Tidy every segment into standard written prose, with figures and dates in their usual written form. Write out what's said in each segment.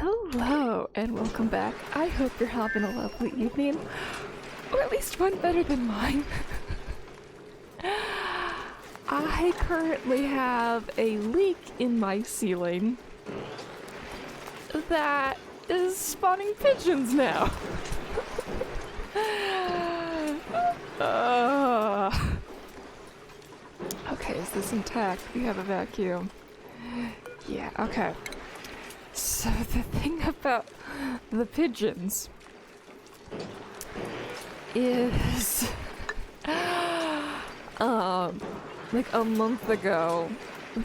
Hello and welcome back. I hope you're having a lovely evening, or at least one better than mine. I currently have a leak in my ceiling that is spawning pigeons now. Okay, is this intact? We have a vacuum. Yeah, okay. So the thing about the pigeons is, like a month ago,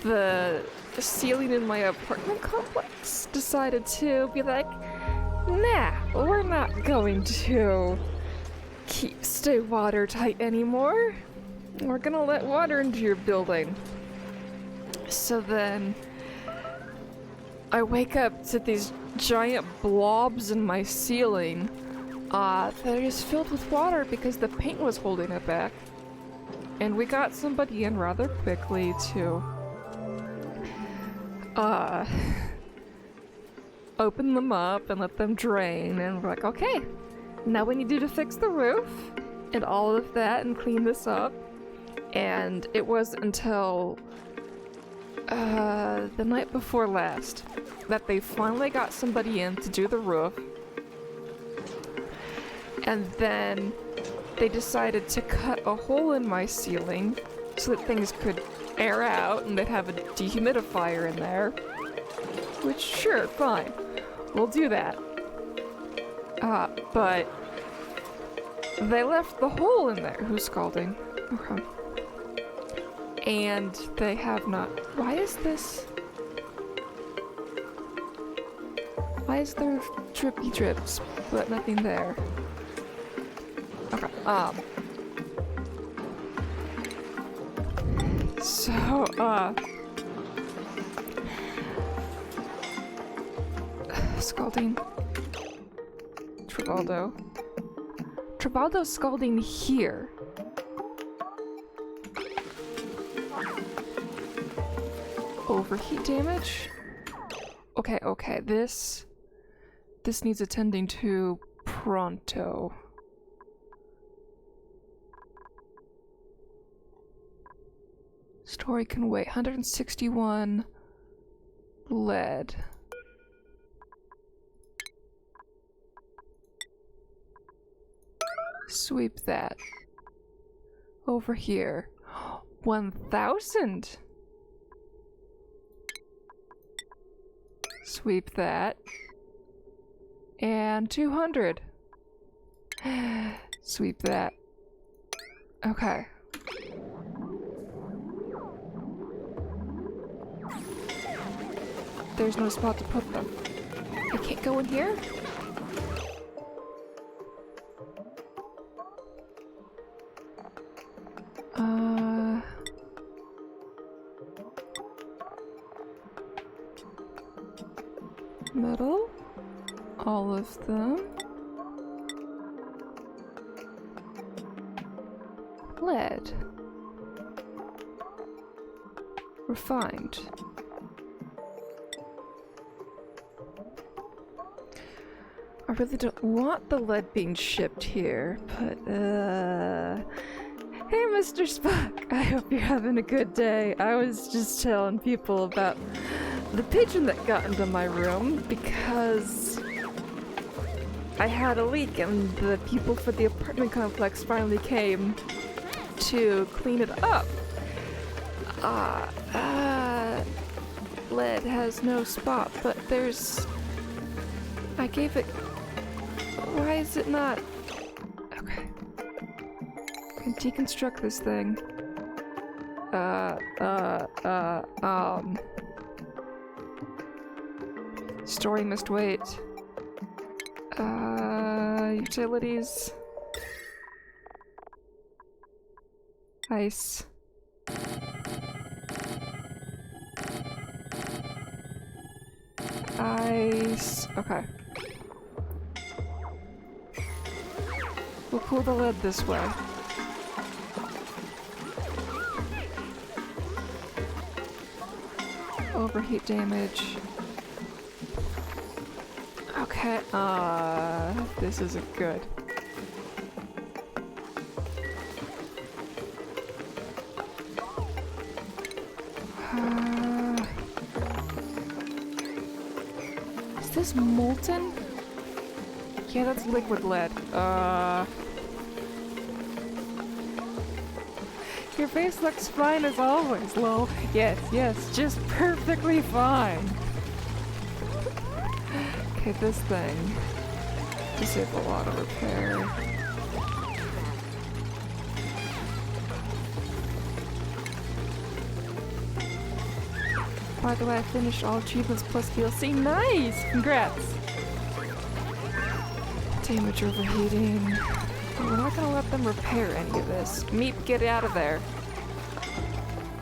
the ceiling in my apartment complex decided to be like, nah, we're not going to stay watertight anymore. We're gonna let water into your building. So then I wake up to these giant blobs in my ceiling that are just filled with water because the paint was holding it back. And we got somebody in rather quickly to open them up and let them drain, and we're like, okay, now we need you to fix the roof and all of that and clean this up. And it wasn't until the night before last that they finally got somebody in to do the roof, and then they decided to cut a hole in my ceiling so that things could air out and they'd have a dehumidifier in there, which, sure, fine, we'll do that. But they left the hole in there. Who's scalding? Okay. And they have not. Why is this? Why is there drippy drips, but nothing there? Okay, so, scalding. Tribaldo's scalding here. Overheat damage? Okay, this needs attending to pronto. Story can wait. 161 lead. Sweep that. Over here. 1,000! Sweep that. And 200. Sweep that. Okay. There's no spot to put them. I can't go in here? Metal. All of them. Lead. Refined. I really don't want the lead being shipped here, but hey, Mr. Spock, I hope you're having a good day. I was just telling people about the pigeon that got into my room because I had a leak and the people for the apartment complex finally came to clean it up. Lead has no spot, but there's... I gave it... Why is it not... Okay. I can deconstruct this thing. Story must wait. Utilities. Ice. Ice. Okay. We'll cool the lead this way. Overheat damage. Okay, this isn't good. Is this molten? Yeah, that's liquid lead. Your face looks fine as always, lol. Yes, yes, just perfectly fine. Okay, this thing. Disable auto repair. By the way, I finished all achievements plus DLC. Nice! Congrats! Damage overheating. We're not gonna let them repair any of this. Meep, get out of there.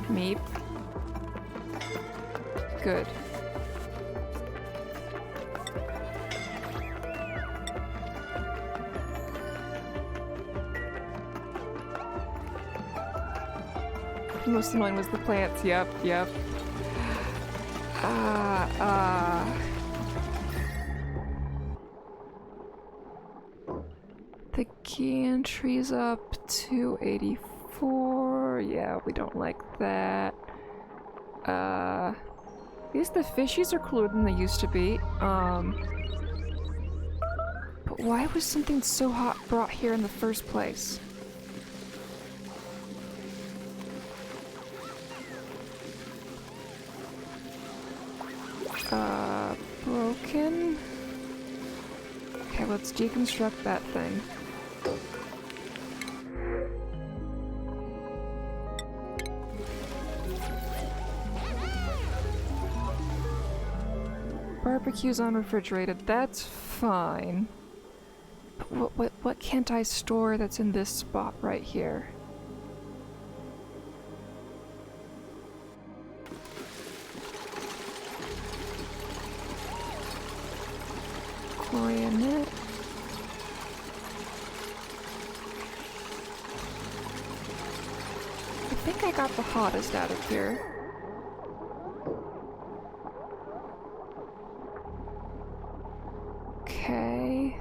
Meep. Good. Most annoying was the plants. Yep, yep. The key entry's up to 84. Yeah, we don't like that. These the fishies are cooler than they used to be. But why was something so hot brought here in the first place? Broken? Okay, let's deconstruct that thing. Barbecue's unrefrigerated, that's fine. But what can't I store that's in this spot right here? Coronet. I think I got the hottest out of here. Okay.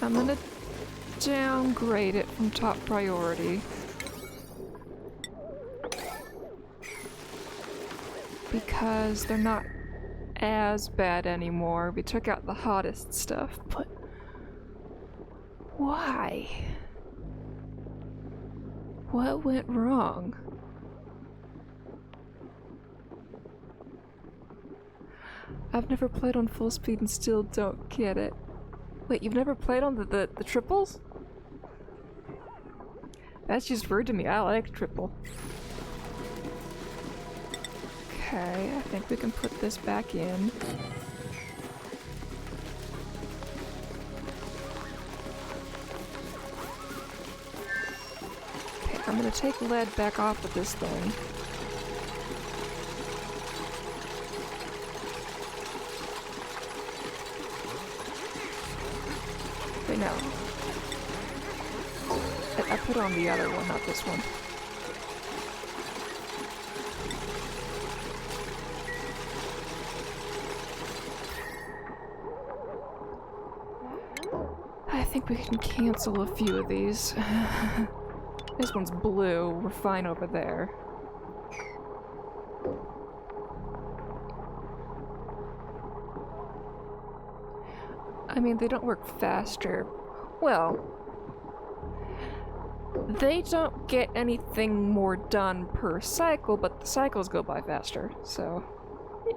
I'm gonna downgrade it from top priority. Because they're not as bad anymore. We took out the hottest stuff, but why? What went wrong? I've never played on full speed and still don't get it. Wait, you've never played on the triples? That's just weird to me. I like triple. Okay, I think we can put this back in. Okay, I'm gonna take lead back off of this thing. Wait, no. I put on the other one, not this one. I think we can cancel a few of these. This one's blue. We're fine over there. I mean, they don't work faster. Well, they don't get anything more done per cycle, but the cycles go by faster, so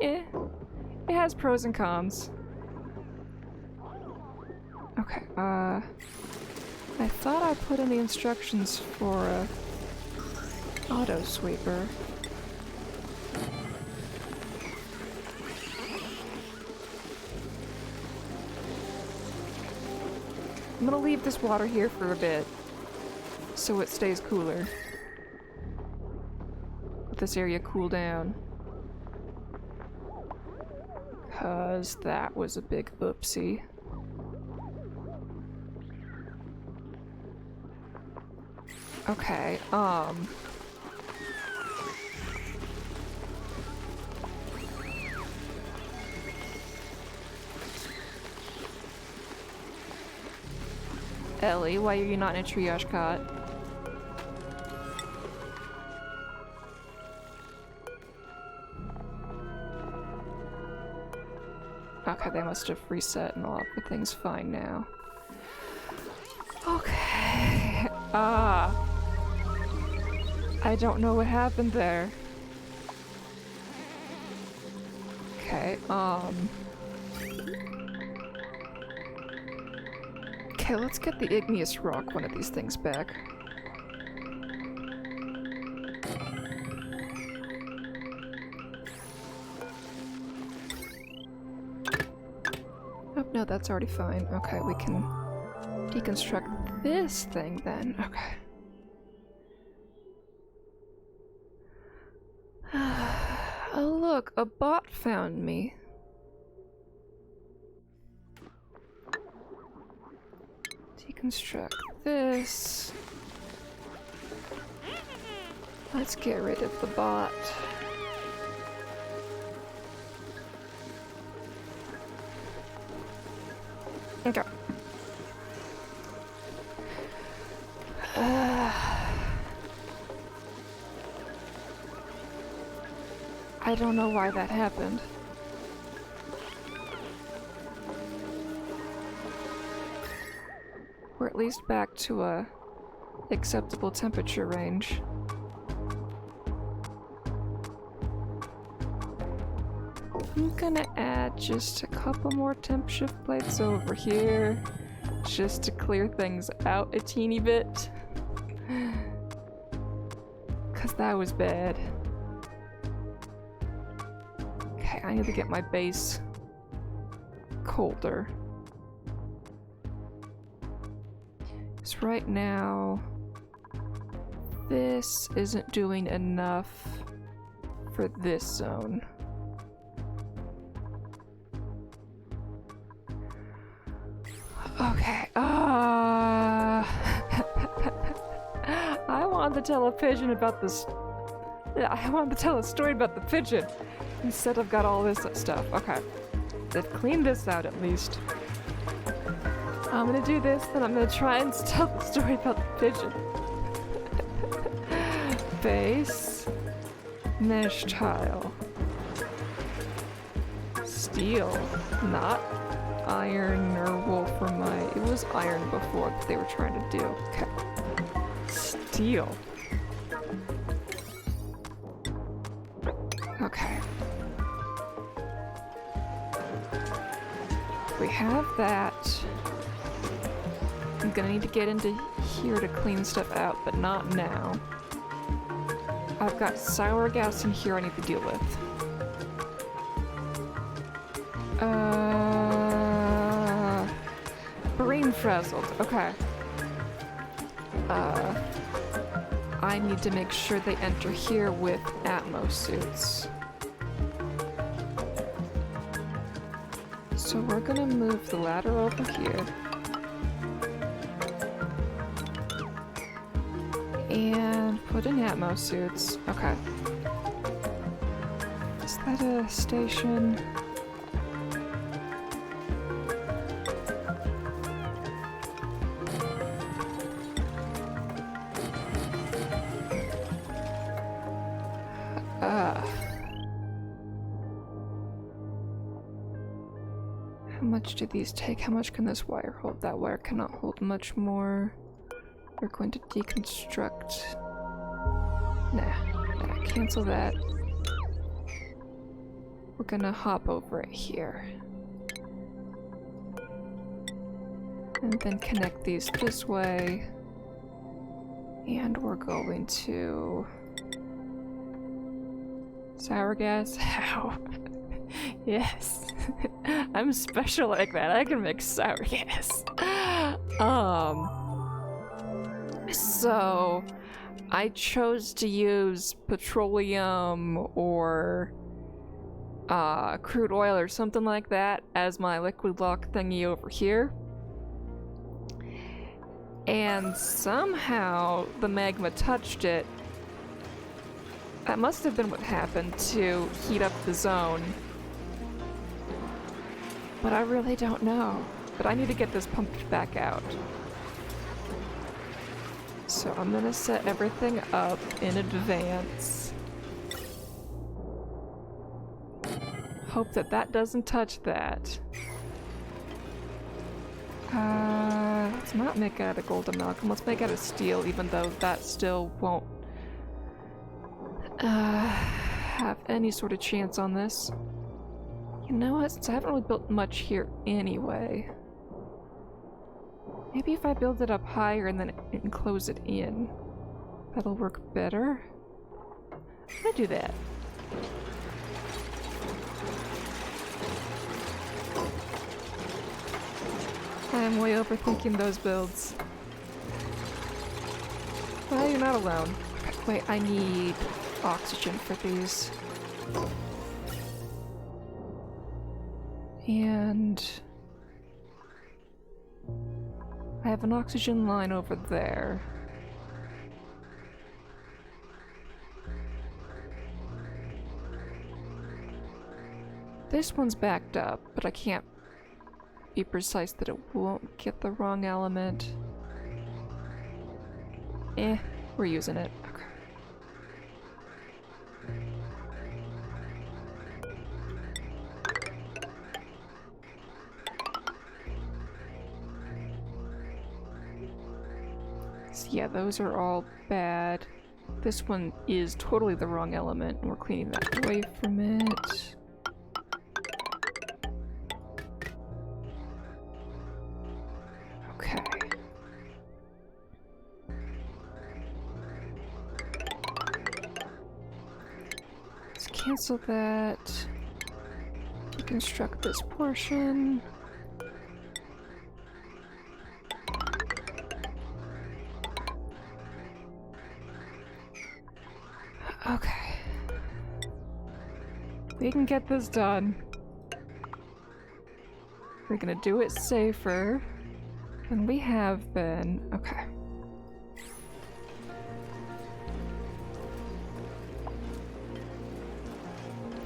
yeah, it has pros and cons. Okay, I thought I put in the instructions for a auto sweeper. I'm gonna leave this water here for a bit, so it stays cooler. Let this area cool down. 'Cause that was a big oopsie. Okay, Ellie, why are you not in a triage cot? Okay, they must have reset and all everything's fine now. Okay. I don't know what happened there. Okay, okay, let's get the igneous rock one of these things back. Oh, no, that's already fine. Okay, we can deconstruct this thing then. Okay. Oh look, a bot found me. Deconstruct this. Let's get rid of the bot. Okay. I don't know why that happened. We're at least back to a acceptable temperature range. I'm gonna add just a couple more temp shift plates over here, just to clear things out a teeny bit. 'Cause that was bad. Okay, I need to get my base colder. Because right now, this isn't doing enough for this zone. Okay, I wanted to tell a pigeon about this. I wanted to tell a story about the pigeon. Instead, I've got all this stuff. Okay, they've cleaned this out at least. I'm gonna do this, then I'm gonna try and tell the story about the pigeon. Base, mesh tile, steel, not iron or wolframite. It was iron before that they were trying to do. Okay. Steel. Okay. We have that. I'm gonna need to get into here to clean stuff out, but not now. I've got sour gas in here I need to deal with. Brain frazzled. Okay. I need to make sure they enter here with Atmos suits. So we're gonna move the ladder over here. And put in Atmos suits. Okay. Is that a station? How much do these take? How much can this wire hold? That wire cannot hold much more. We're going to deconstruct. Nah, cancel that. We're gonna hop over it here. And then connect these this way. And we're going to... sour gas? How? Yes. I'm special like that. I can make sour gas. So I chose to use petroleum or crude oil or something like that as my liquid lock thingy over here. And somehow the magma touched it. That must have been what happened to heat up the zone. But I really don't know. But I need to get this pumped back out. So I'm gonna set everything up in advance. Hope that that doesn't touch that. Let's not make it out of gold amalgam. Let's make it out of steel, even though that still won't have any sort of chance on this. You know what? Since I haven't really built much here anyway, maybe if I build it up higher and then enclose it in, that'll work better. I'm gonna do that. I'm way overthinking those builds. Well, you're not alone. Okay, wait, I need oxygen for these. And I have an oxygen line over there. This one's backed up, but I can't be precise that it won't get the wrong element. We're using it. Okay. So yeah, those are all bad. This one is totally the wrong element, and we're cleaning that away from it. Okay. Let's cancel that. Deconstruct this portion. Okay. We can get this done. We're gonna do it safer than we have been. Okay.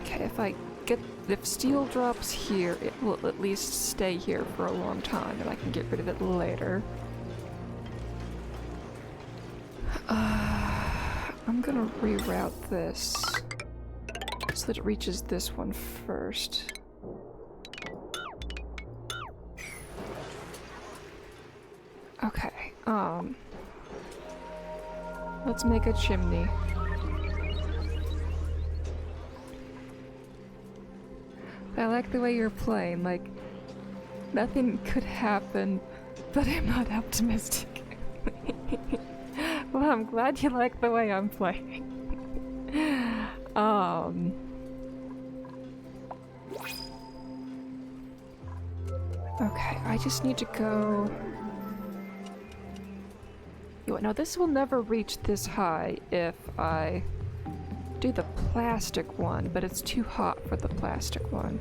Okay, if steel drops here, it will at least stay here for a long time, and I can get rid of it later. I'm gonna reroute this so that it reaches this one first. Okay, let's make a chimney. I like the way you're playing, like, nothing could happen, but I'm not optimistic. Well, I'm glad you like the way I'm playing. Okay, I just need to go... Now this will never reach this high if I do the plastic one, but it's too hot for the plastic one.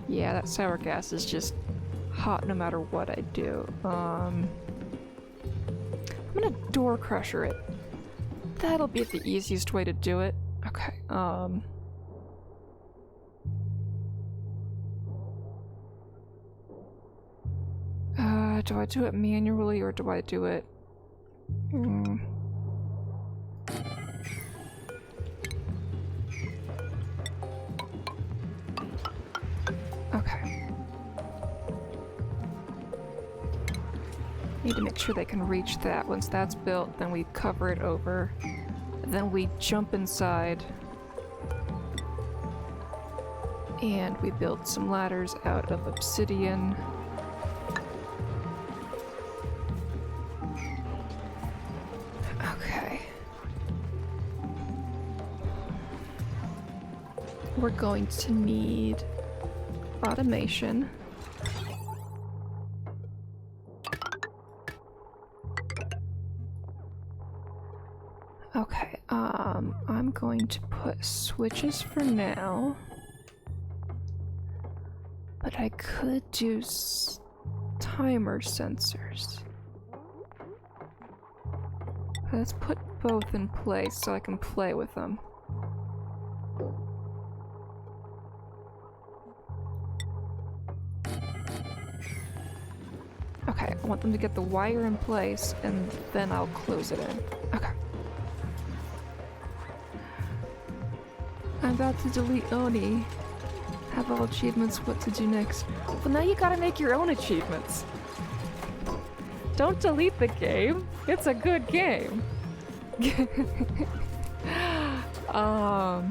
Yeah, that sour gas is just hot no matter what I do. I'm gonna door crusher it. That'll be the easiest way to do it. Okay, do I do it manually or do I do it? Okay. Need to make sure they can reach that. Once that's built, then we cover it over. Then we jump inside. And we build some ladders out of obsidian. Okay. We're going to need automation. Okay, I'm going to put switches for now. But I could do timer sensors. Let's put both in place so I can play with them. want them to get the wire in place, and then I'll close it in. Okay. I'm about to delete Oni. Have all achievements, what to do next. Well, now you gotta make your own achievements. Don't delete the game. It's a good game. I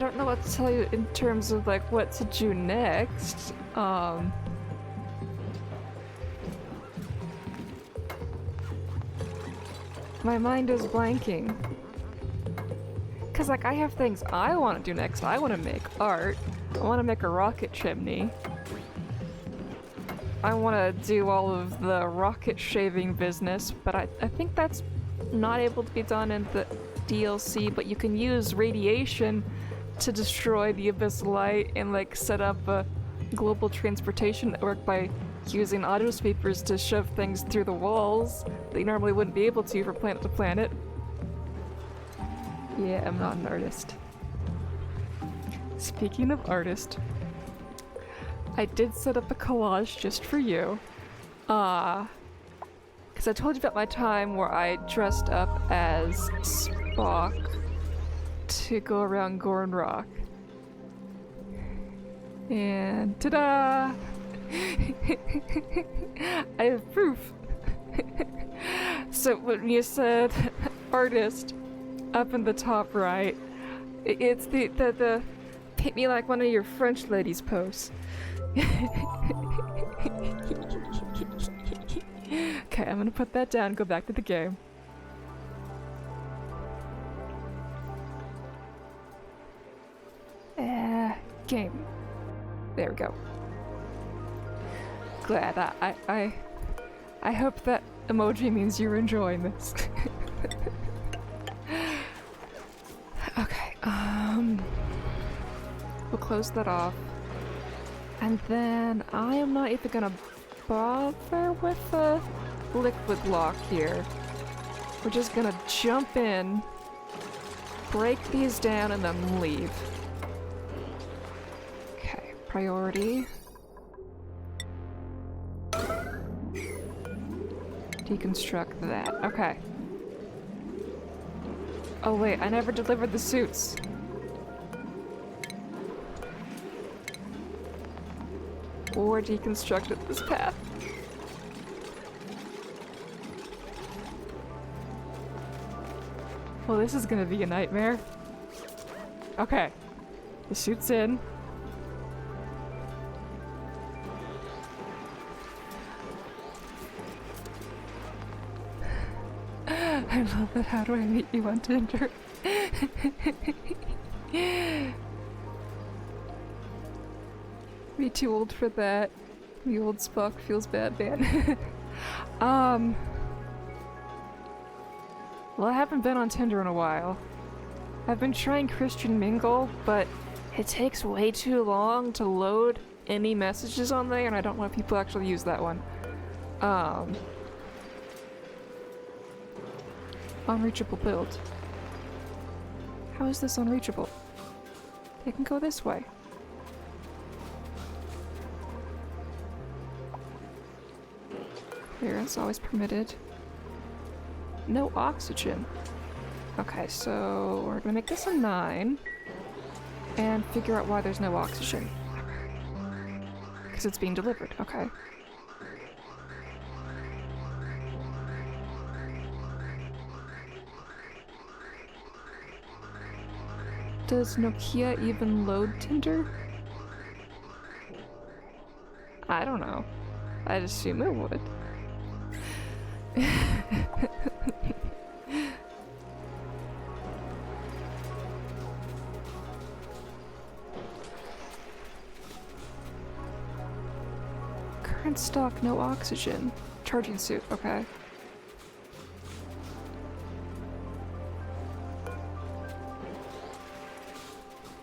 don't know what to tell you in terms of like what to do next. My mind is blanking. Cause like I have things I want to do next. I want to make art. I want to make a rocket chimney. I want to do all of the rocket shaving business, but I think that's not able to be done in the DLC, but you can use radiation to destroy the abyss light and like set up a global transportation network by using autosweepers to shove things through the walls that you normally wouldn't be able to from planet to planet. Yeah, I'm not an artist. Speaking of artist, I did set up a collage just for you. Because I told you about my time where I dressed up as Spock to go around Gorn Rock. And ta-da! I have proof. So when you said artist up in the top right, it's the paint me like one of your French ladies posts. Okay, I'm gonna put that down, go back to the game. Game. There we go. Glad. I hope that emoji means you're enjoying this. Okay, we'll close that off. And then I am not even gonna bother with the liquid lock here. We're just gonna jump in, break these down, and then leave. Okay, priority. Deconstruct that. Okay. Oh wait, I never delivered the suits. Or deconstructed this path. Well, this is gonna be a nightmare. Okay. The suit's in. I love it. How do I meet you on Tinder? Me too old for that. The old Spock feels bad, man. Well, I haven't been on Tinder in a while. I've been trying Christian Mingle, but it takes way too long to load any messages on there, and I don't know if people actually use that one. Unreachable build. How is this unreachable? They can go this way. Clearance always permitted. No oxygen. Okay, so we're gonna make this a 9 and figure out why there's no oxygen. Because it's being delivered, okay. Does Nokia even load Tinder? I don't know. I'd assume it would. Current stock, no oxygen. Charging suit, okay.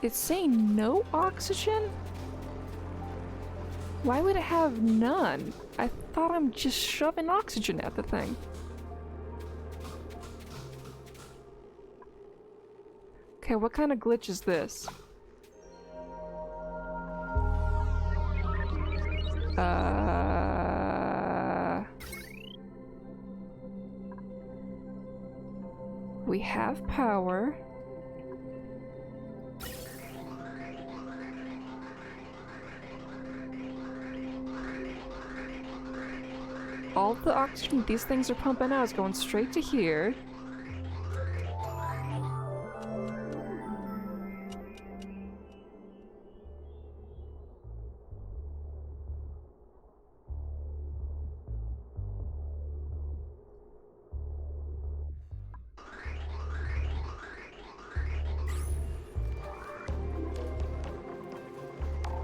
It's saying no oxygen? Why would it have none? I thought I'm just shoving oxygen at the thing. Okay, what kind of glitch is this? We have power. All the oxygen these things are pumping out is going straight to here.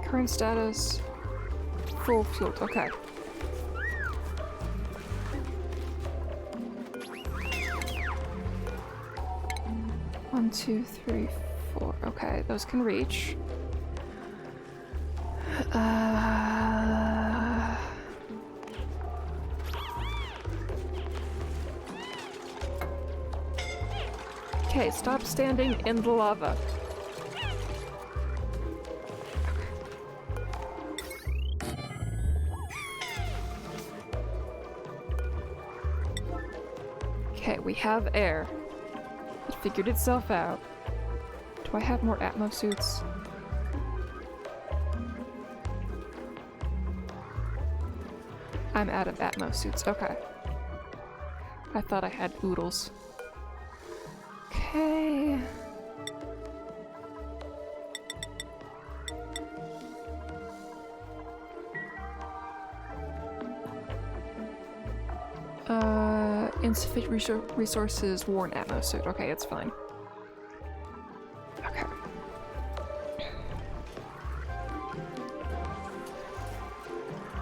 Current status, full fueled, okay. One, two, three, four. Okay, those can reach. Okay, stop standing in the lava. Okay, we have air. It figured itself out. Do I have more Atmo suits? I'm out of Atmo suits, okay. I thought I had oodles. Okay. Insufficient resources, worn Atmo suit. Okay, it's fine. Okay.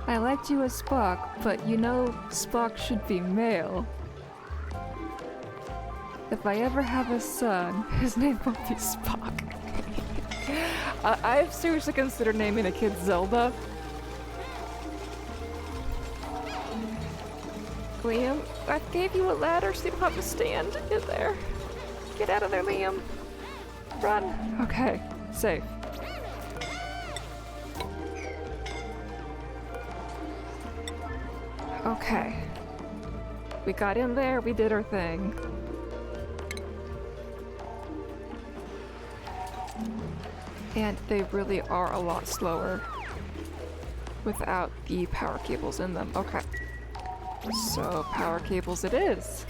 I liked you as Spock, but you know Spock should be male. If I ever have a son, his name won't be Spock. I've seriously considered naming a kid Zelda. Liam, I gave you a ladder so you don't have to stand in there. Get out of there, Liam. Run. Okay, safe. Okay. We got in there, we did our thing. And they really are a lot slower without the power cables in them. Okay. So, power cables it is.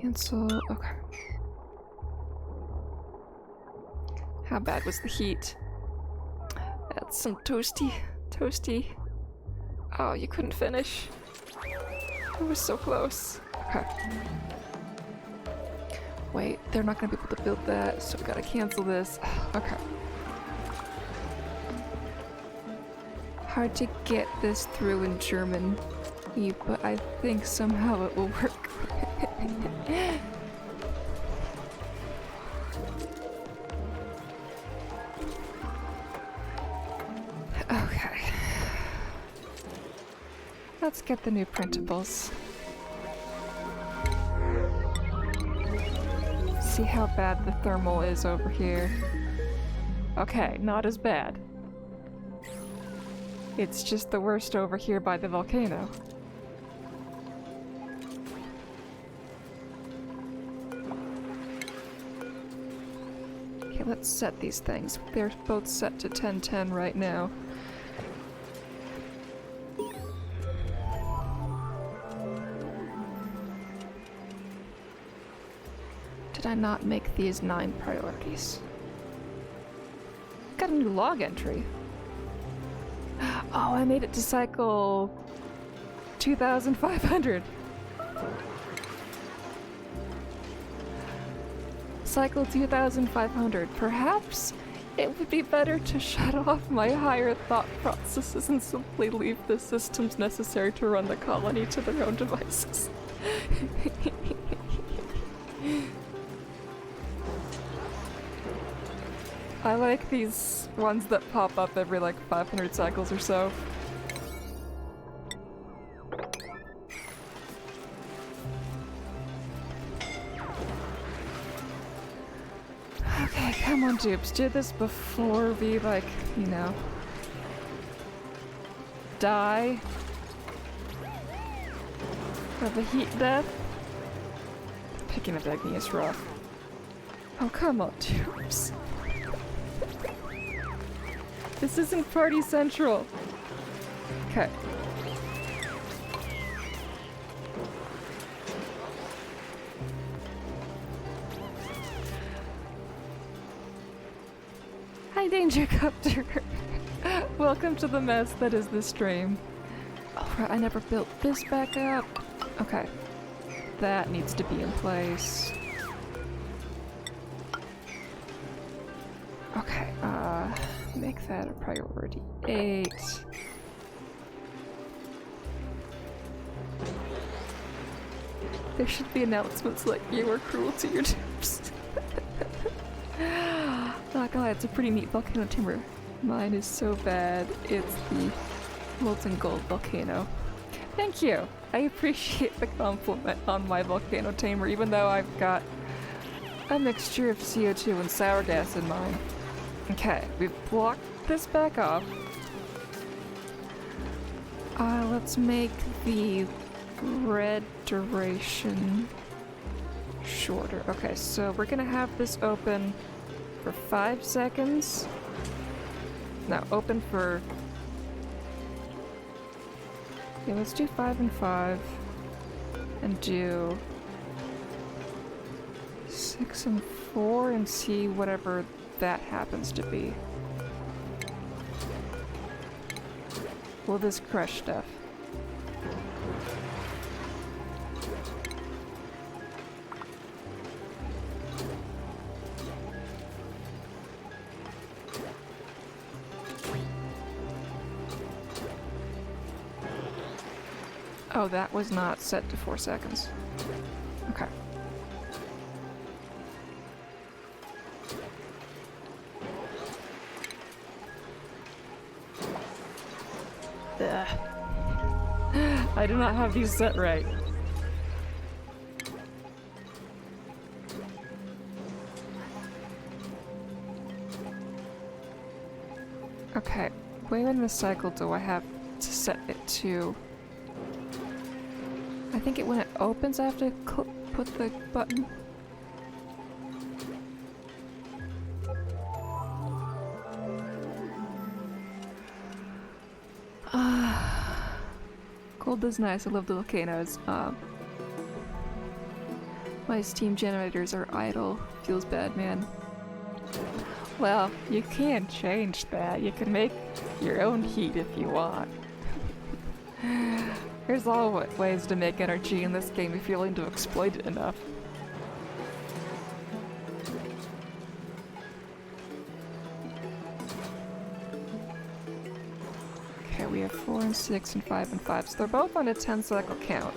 Cancel. Okay. How bad was the heat? That's some toasty. Oh, you couldn't finish. It was so close. Okay. Wait, they're not gonna be able to build that, so we gotta cancel this. Okay. Hard to get this through in German, but I think somehow it will work. Okay. Let's get the new printables. See how bad the thermal is over here. Okay, not as bad. It's just the worst over here by the volcano. Okay, let's set these things. They're both set to 1010 right now. Did I not make these 9 priorities? Got a new log entry. Oh, I made it to cycle 2500. Cycle 2500. Perhaps it would be better to shut off my higher thought processes and simply leave the systems necessary to run the colony to their own devices. I like these ones that pop up every like 500 cycles or so. Okay. Okay, come on, dupes. Do this before we, like, you know, die of a heat death. Picking up Agni is rough. Oh, come on, dupes. This isn't Party Central. Okay. Hi, Danger Copter. Welcome to the mess that is the stream. Oh, right, I never built this back up. Okay. That needs to be in place. Okay, make that a priority 8. There should be announcements like you are cruel to your dupes. Not gonna lie, it's a pretty neat volcano timber. Mine is so bad, it's the molten gold volcano. Thank you! I appreciate the compliment on my volcano tamer, even though I've got a mixture of CO2 and sour gas in mine. Okay, we've blocked this back off. Let's make the red duration shorter. Okay, so we're gonna have this open for 5 seconds. No, open for... yeah, let's do 5 and 5. And do 6 and 4 and see whatever that happens to be. Will this crush stuff? Oh, that was not set to 4 seconds. Okay. Ugh. I do not have these set right. Okay, where in the cycle do I have to set it to? I think when it opens I have to put the button. Gold is nice, I love the volcanoes. My steam generators are idle. Feels bad, man. Well, you can change that. You can make your own heat if you want. There's always ways to make energy in this game if you're willing to exploit it enough. Okay, we have 4 and 6 and 5 and 5, so they're both on a 10 cycle count.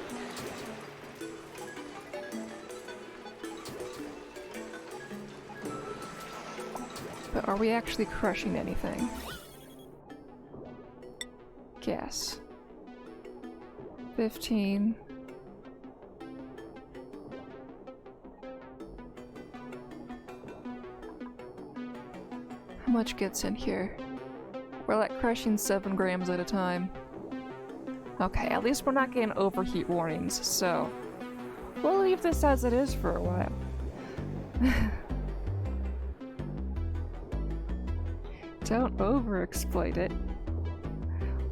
But are we actually crushing anything? Guess. 15. How much gets in here? We're like crushing 7 grams at a time. Okay, at least we're not getting overheat warnings, so we'll leave this as it is for a while. Don't overexploit it.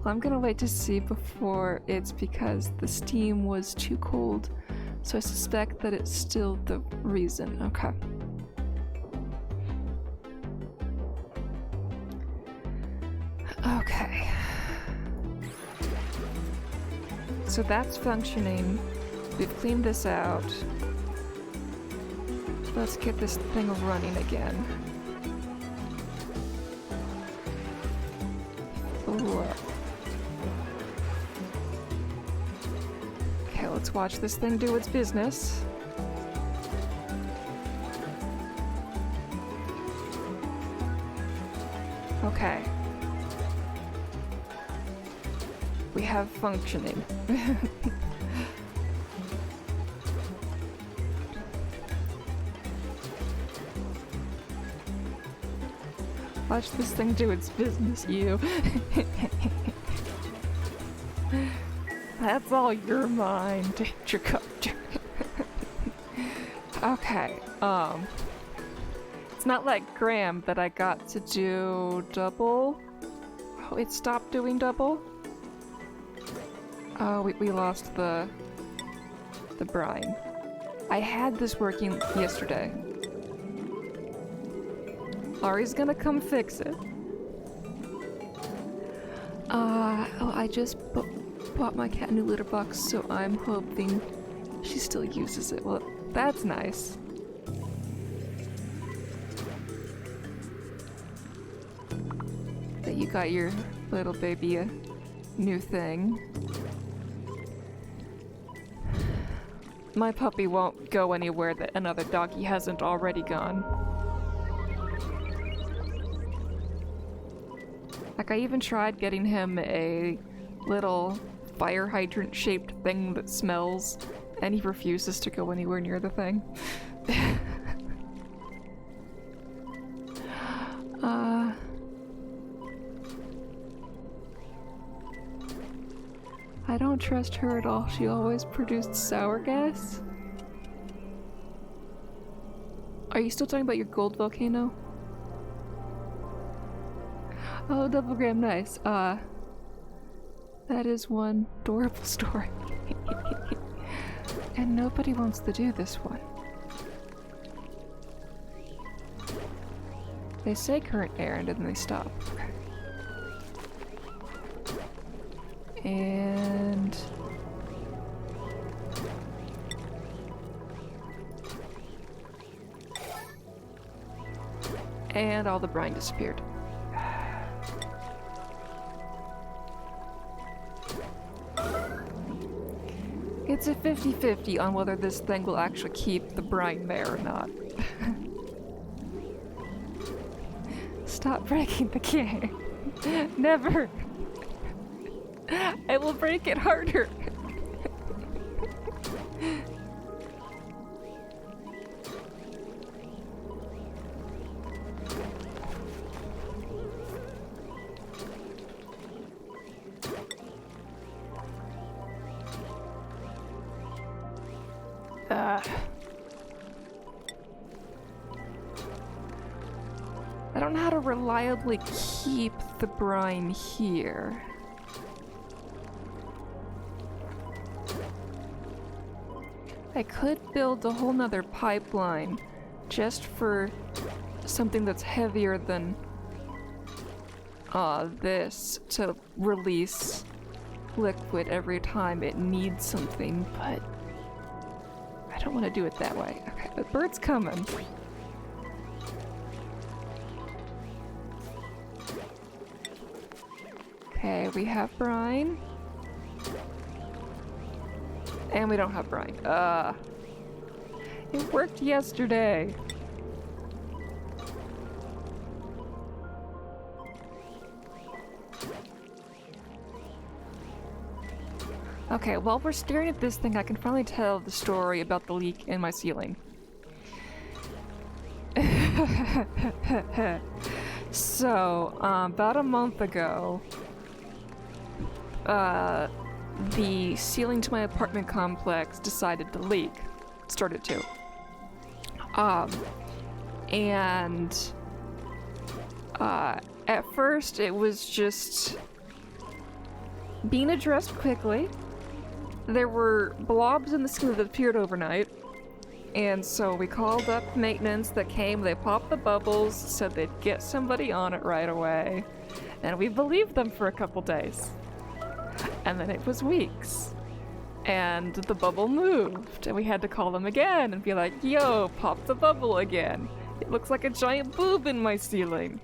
Well, I'm gonna wait to see before it's because the steam was too cold, so I suspect that it's still the reason. Okay. Okay. So that's functioning. We've cleaned this out. Let's get this thing running again. Ooh. Okay, let's watch this thing do its business. Okay. We have functioning. Watch this thing do its business, you. That's all your mind, Dracopter. Okay, it's not like Graham that I got to do double. Oh, it stopped doing double? Oh, we lost the brine. I had this working yesterday. Ari's gonna come fix it. Oh, I just bought my cat a new litter box, so I'm hoping she still uses it. Well, that's nice. That you got your little baby a new thing. My puppy won't go anywhere that another doggy hasn't already gone. Like, I even tried getting him a little fire hydrant shaped thing that smells, and he refuses to go anywhere near the thing. I don't trust her at all. She always produced sour gas. Are you still talking about your gold volcano? Oh, double gram, nice. That is one adorable story. And nobody wants to do this one. They say current errand and then they stop. Okay. And... and all the brine disappeared. It's a 50-50 on whether this thing will actually keep the brine there or not. Stop breaking the game. Never. I will break it harder. I don't know how to reliably keep the brine here. I could build a whole nother pipeline just for something that's heavier than this to release liquid every time it needs something, but I don't want to do it that way. Okay, the bird's coming. Okay, we have brine. And we don't have brine. It worked yesterday. Okay, while we're staring at this thing, I can finally tell the story about the leak in my ceiling. So, about a month ago, the ceiling to my apartment complex decided to leak. Started to. At first it was just being addressed quickly. There were blobs in the ceiling that appeared overnight, and so we called up maintenance that came, they popped the bubbles, said they'd get somebody on it right away, and we believed them for a couple days. And then it was weeks, and the bubble moved, and we had to call them again and be like, yo, pop the bubble again. It looks like a giant boob in my ceiling.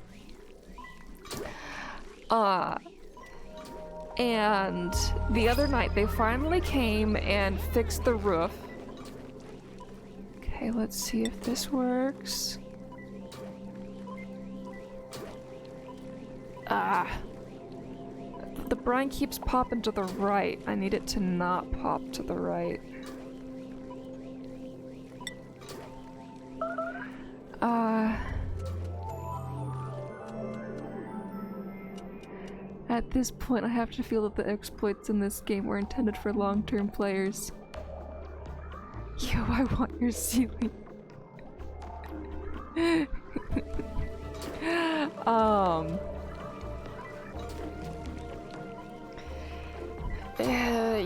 And the other night they finally came and fixed the roof. Okay, let's see if this works. The brine keeps popping to the right. I need it to not pop to the right. At this point, I have to feel that the exploits in this game were intended for long-term players. Yo, I want your ceiling.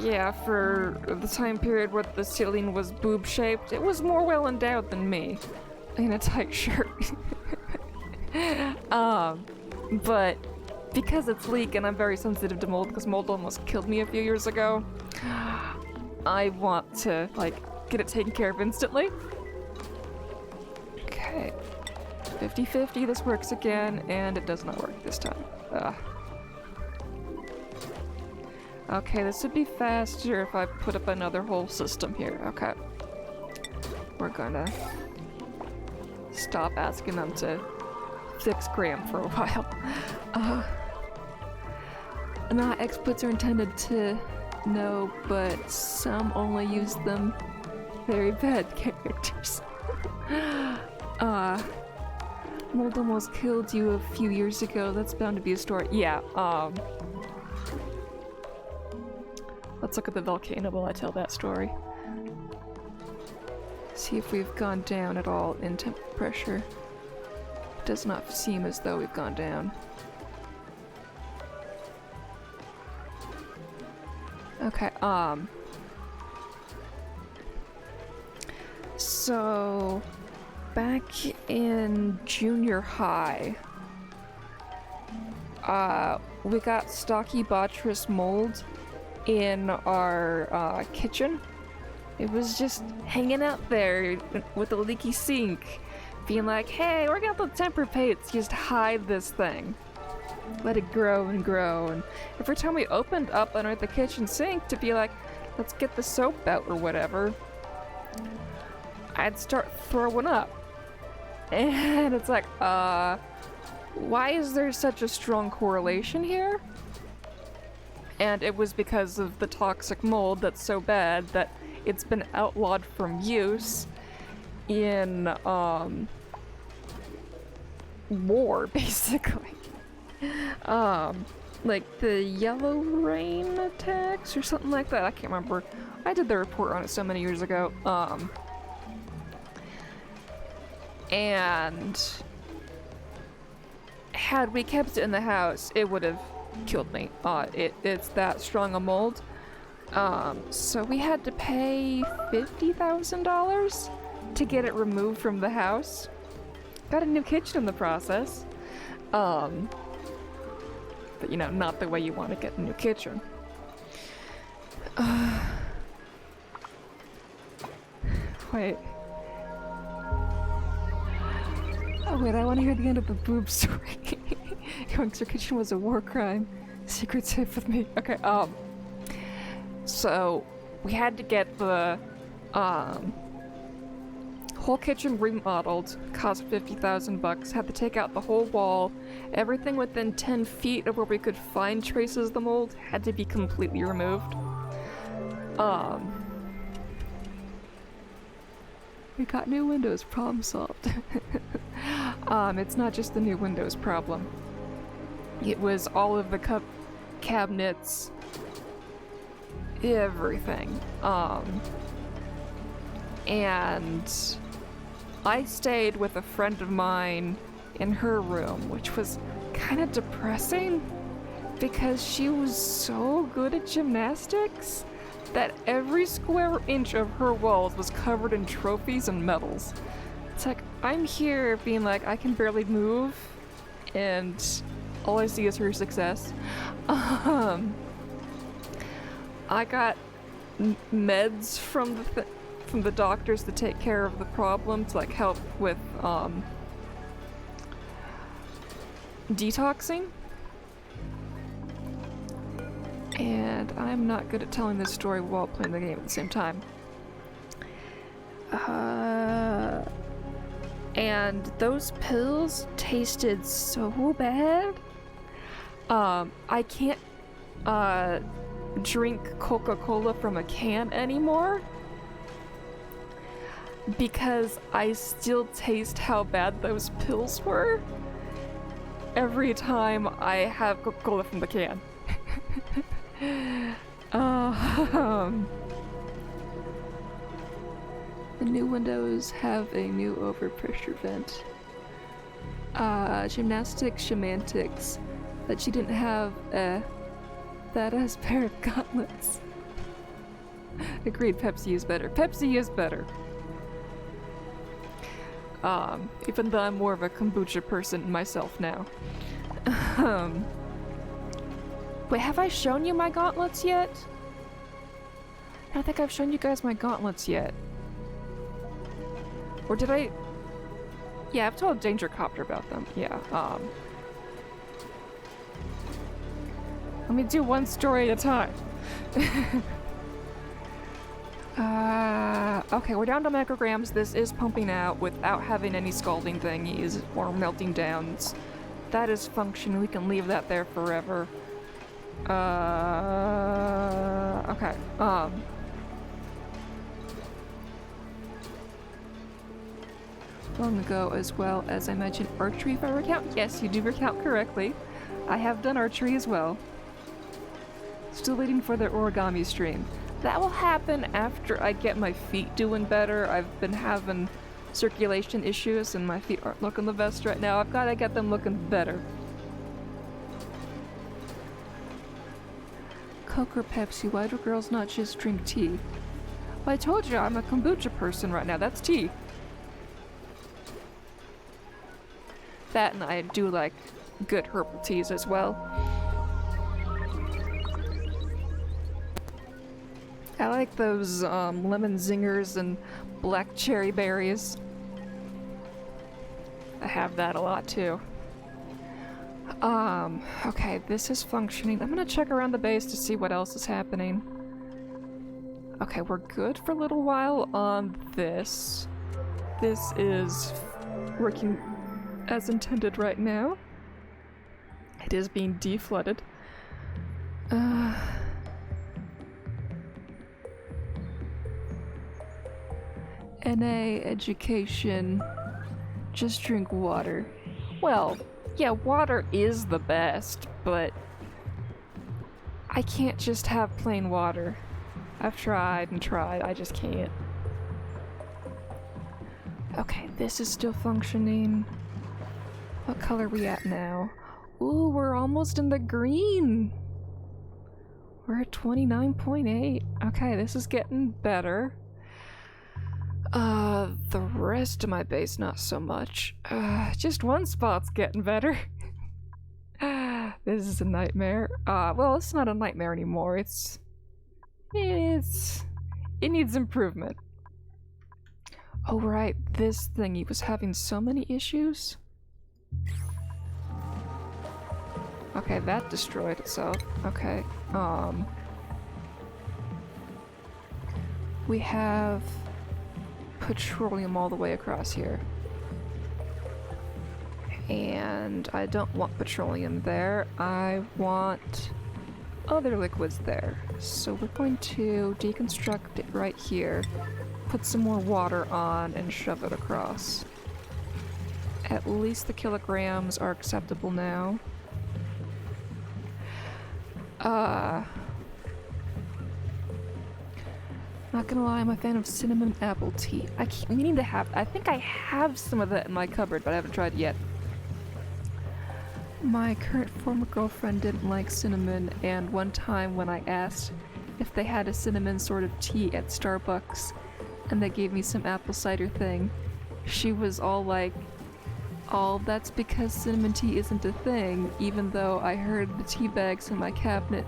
Yeah, for the time period where the ceiling was boob-shaped, it was more well-endowed than me. In a tight shirt. But because it's leak and I'm very sensitive to mold, because mold almost killed me a few years ago, I want to, like, get it taken care of instantly. Okay. 50-50, this works again, and it does not work this time. Okay, this would be faster if I put up another whole system here. Okay. We're gonna stop asking them to fix Graham for a while. Not exploits are intended to know, but some only use them. Very bad characters. Mold almost killed you a few years ago. That's bound to be a story. Yeah, let's look at the volcano while I tell that story. See if we've gone down at all in temp pressure. It does not seem as though we've gone down. Okay, so back in junior high, we got stocky botrytis mold in our kitchen. It was just hanging out there with a leaky sink, being like, hey, we're gonna put temper paints, just hide this thing. Let it grow and grow, and every time we opened up under the kitchen sink to be like, let's get the soap out or whatever, I'd start throwing up. And it's like, why is there such a strong correlation here? And it was because of the toxic mold that's so bad that it's been outlawed from use in, war, basically. Like the yellow rain attacks or something like that. I can't remember. I did the report on it so many years ago. And had we kept it in the house, it would have killed me. It's that strong a mold. So we had to pay $50,000 to get it removed from the house. Got a new kitchen in the process. But you know, not the way you want to get a new kitchen. Wait. Oh wait, I want to hear the end of the boob story. Going to your kitchen was a war crime. Secret safe with me. Okay, so we had to get the whole kitchen remodeled, cost $50,000, had to take out the whole wall. Everything within 10 feet of where we could find traces of the mold had to be completely removed. We got new windows, problem solved. It's not just the new windows problem. It was all of the cabinets, everything. And I stayed with a friend of mine in her room, which was kind of depressing because she was so good at gymnastics that every square inch of her walls was covered in trophies and medals. It's like, I'm here being like, I can barely move, and all I see is her success. I got meds from the doctors to take care of the problem, to like help with detoxing. And I'm not good at telling this story while playing the game at the same time. And those pills tasted so bad. I can't drink Coca-Cola from a can anymore because I still taste how bad those pills were. every time I have Coca-Cola from the can. um, the new windows have a new overpressure vent. Gymnastics, semantics, that she didn't have a badass pair of gauntlets. Agreed, Pepsi is better. Pepsi is better. Even though I'm more of a kombucha person myself now. Wait, have I shown you my gauntlets yet? I don't think I've shown you guys my gauntlets yet. Or did I? Yeah, I've told Danger Copter about them. Yeah, let me do one story at a time. Okay, we're down to micrograms. This is pumping out without having any scalding thingies or melting downs. That is functioning. We can leave that there forever. Okay. Long ago, as well as I mentioned archery, if I recount. Yes, you do recount correctly. I have done archery as well. Still waiting for the origami stream. That will happen after I get my feet doing better. I've been having circulation issues and my feet aren't looking the best right now. I've got to get them looking better. Coke or Pepsi? Why do girls not just drink tea? Well, I told you I'm a kombucha person right now. That's tea. That, and I do like good herbal teas as well. I like those lemon zingers and black cherry berries. I have that a lot too. Okay, this is functioning. I'm gonna check around the base to see what else is happening. Okay, we're good for a little while on this. This is working as intended right now. It is being deflooded. NA education. Just drink water. Well, yeah, water is the best, but I can't just have plain water. I've tried and tried, I just can't. Okay, this is still functioning. What color are we at now? Ooh, we're almost in the green! We're at 29.8. Okay, this is getting better. The rest of my base, not so much. Just one spot's getting better. This is a nightmare. Well, it's not a nightmare anymore. It needs improvement. Oh, right. This thingy was having so many issues. Okay, that destroyed itself. Okay, we have petroleum all the way across here. And I don't want petroleum there. I want other liquids there. So we're going to deconstruct it right here, put some more water on, and shove it across. At least the kilograms are acceptable now. Not gonna lie, I'm a fan of cinnamon apple tea. I keep meaning to have. I think I have some of that in my cupboard, but I haven't tried it yet. My current former girlfriend didn't like cinnamon, and one time when I asked if they had a cinnamon sort of tea at Starbucks, and they gave me some apple cider thing, she was all like, "Oh, that's because cinnamon tea isn't a thing," even though I heard the tea bags in my cabinet.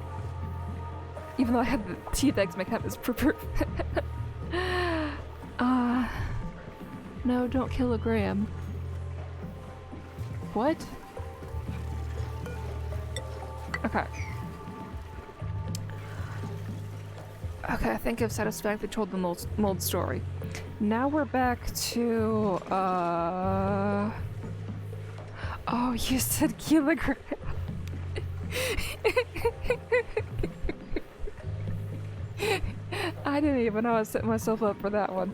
Even though I had the tea bags in my cabinet for proof. No, don't kill a gram. What? Okay. Okay, I think I've satisfactorily told the mold story. Now we're back to, oh, you said kilogram. I didn't even know I was setting myself up for that one.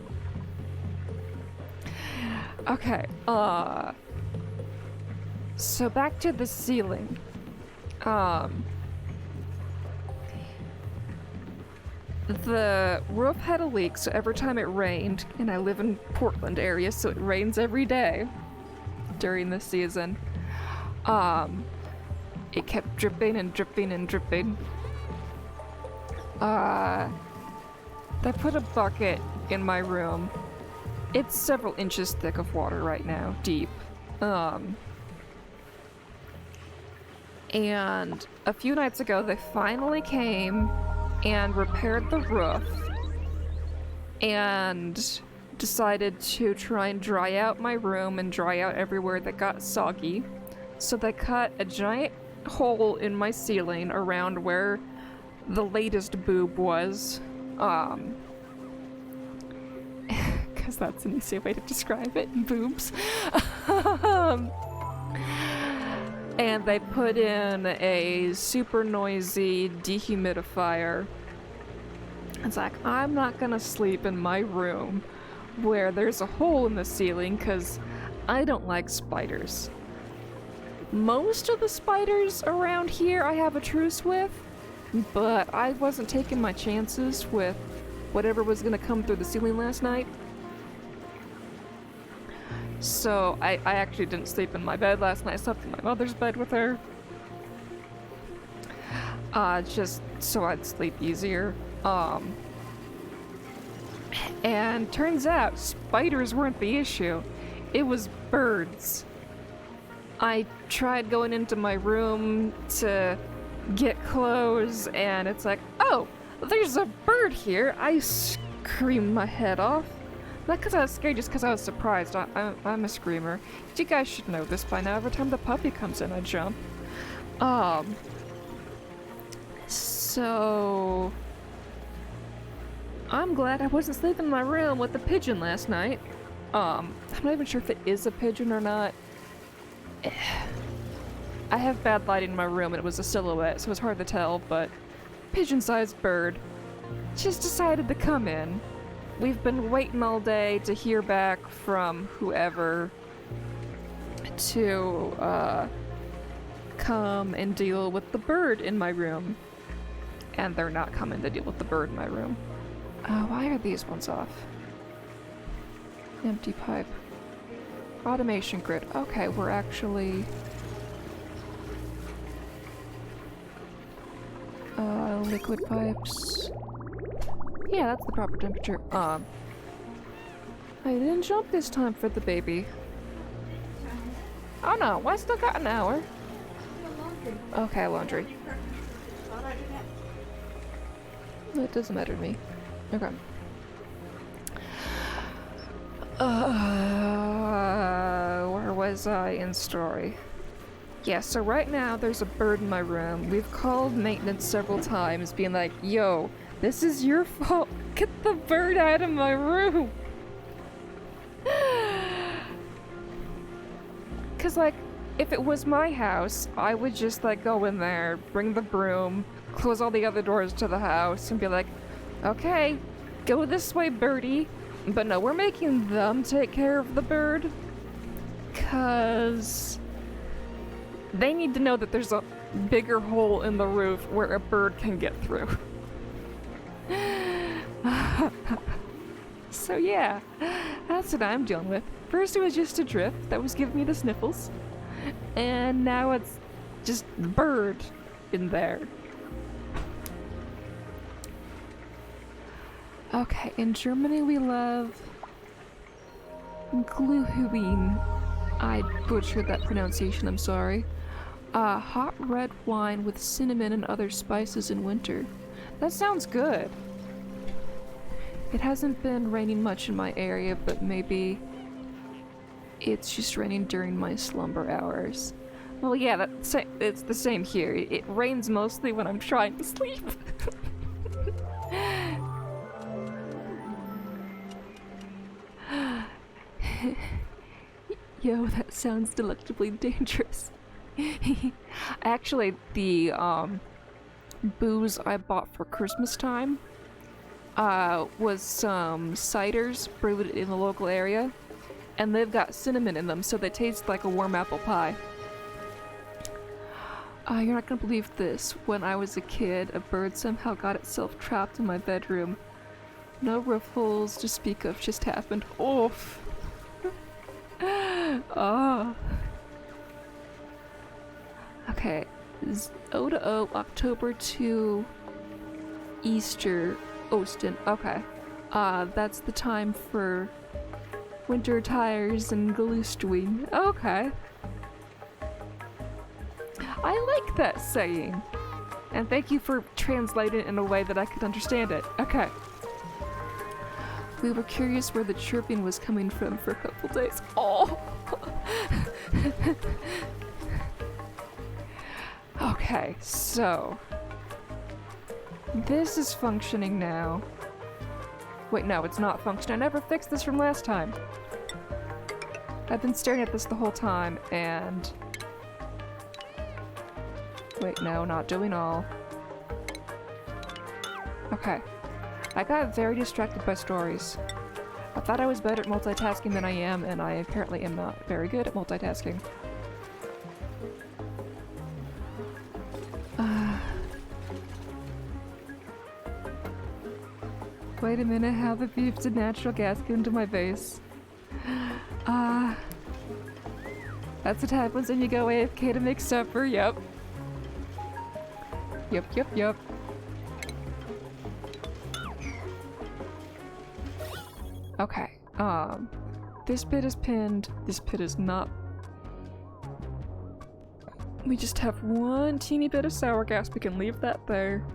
So back to the ceiling. The roof had a leak, so every time it rained, and I live in Portland area, so it rains every day during the season. It kept dripping and dripping and dripping. They put a bucket in my room. It's several inches thick of water right now, deep. And a few nights ago, they finally came and repaired the roof and decided to try and dry out my room and dry out everywhere that got soggy. So they cut a giant hole in my ceiling around where the latest boob was. Because that's an easy way to describe it, boobs. And they put in a super noisy dehumidifier. It's like, I'm not gonna sleep in my room where there's a hole in the ceiling because I don't like spiders. Most of the spiders around here I have a truce with, but I wasn't taking my chances with whatever was gonna come through the ceiling last night. So I actually didn't sleep in my bed last night. I slept in my mother's bed with her. Just so I'd sleep easier. And turns out spiders weren't the issue. It was birds. I tried going into my room to get clothes and it's like, oh, there's a bird here. I screamed my head off. Not because I was scared, just because I was surprised. I'm a screamer. You guys should know this by now. Every time the puppy comes in, I jump. So... I'm glad I wasn't sleeping in my room with the pigeon last night. I'm not even sure if it is a pigeon or not. I have bad lighting in my room and it was a silhouette, so it's hard to tell, but... Pigeon-sized bird just decided to come in. We've been waiting all day to hear back from whoever to come and deal with the bird in my room. And they're not coming to deal with the bird in my room. Why are these ones off? Empty pipe. Automation grid. Okay, we're actually... liquid pipes. Yeah, that's the proper temperature. I didn't jump this time for the baby. Oh no, I still got an hour. Okay, laundry. That doesn't matter to me. Okay. Where was I in story? Yeah, so right now there's a bird in my room. We've called maintenance several times being like, yo, this is your fault. Get the bird out of my room. Cause like, if it was my house, I would just like go in there, bring the broom, close all the other doors to the house and be like, okay, go this way, birdie. But no, we're making them take care of the bird. Cause they need to know that there's a bigger hole in the roof where a bird can get through. So yeah, that's what I'm dealing with. First it was just a drift that was giving me the sniffles. And now it's just bird in there. Okay, in Germany we love Glühwein. I butchered that pronunciation, I'm sorry. Hot red wine with cinnamon and other spices in winter. That sounds good. It hasn't been raining much in my area, but maybe it's just raining during my slumber hours. Well, yeah, it's the same here. It rains mostly when I'm trying to sleep. Yo, that sounds delectably dangerous. Actually, the booze I bought for Christmas time was some ciders brewed in the local area, and they've got cinnamon in them, so they taste like a warm apple pie. You're not gonna believe this. When I was a kid, a bird somehow got itself trapped in my bedroom. No roof holes to speak of just happened. Oof. Oh. Okay. O to O, October to Easter, Osten. Okay. That's the time for winter tires and Galustwing. Okay. I like that saying. And thank you for translating it in a way that I could understand it. Okay. We were curious where the chirping was coming from for a couple days. Oh! Okay, so... this is functioning now. Wait, no, it's not functioning. I never fixed this from last time. I've been staring at this the whole time, and... wait, no, not doing all. Okay. I got very distracted by stories. I thought I was better at multitasking than I am, and I apparently am not very good at multitasking. Wait a minute, how the beef did natural gas get into my base? That's what happens when you go AFK to make supper, yep. Yep. Okay, this bit is pinned, this bit is not. We just have one teeny bit of sour gas, we can leave that there.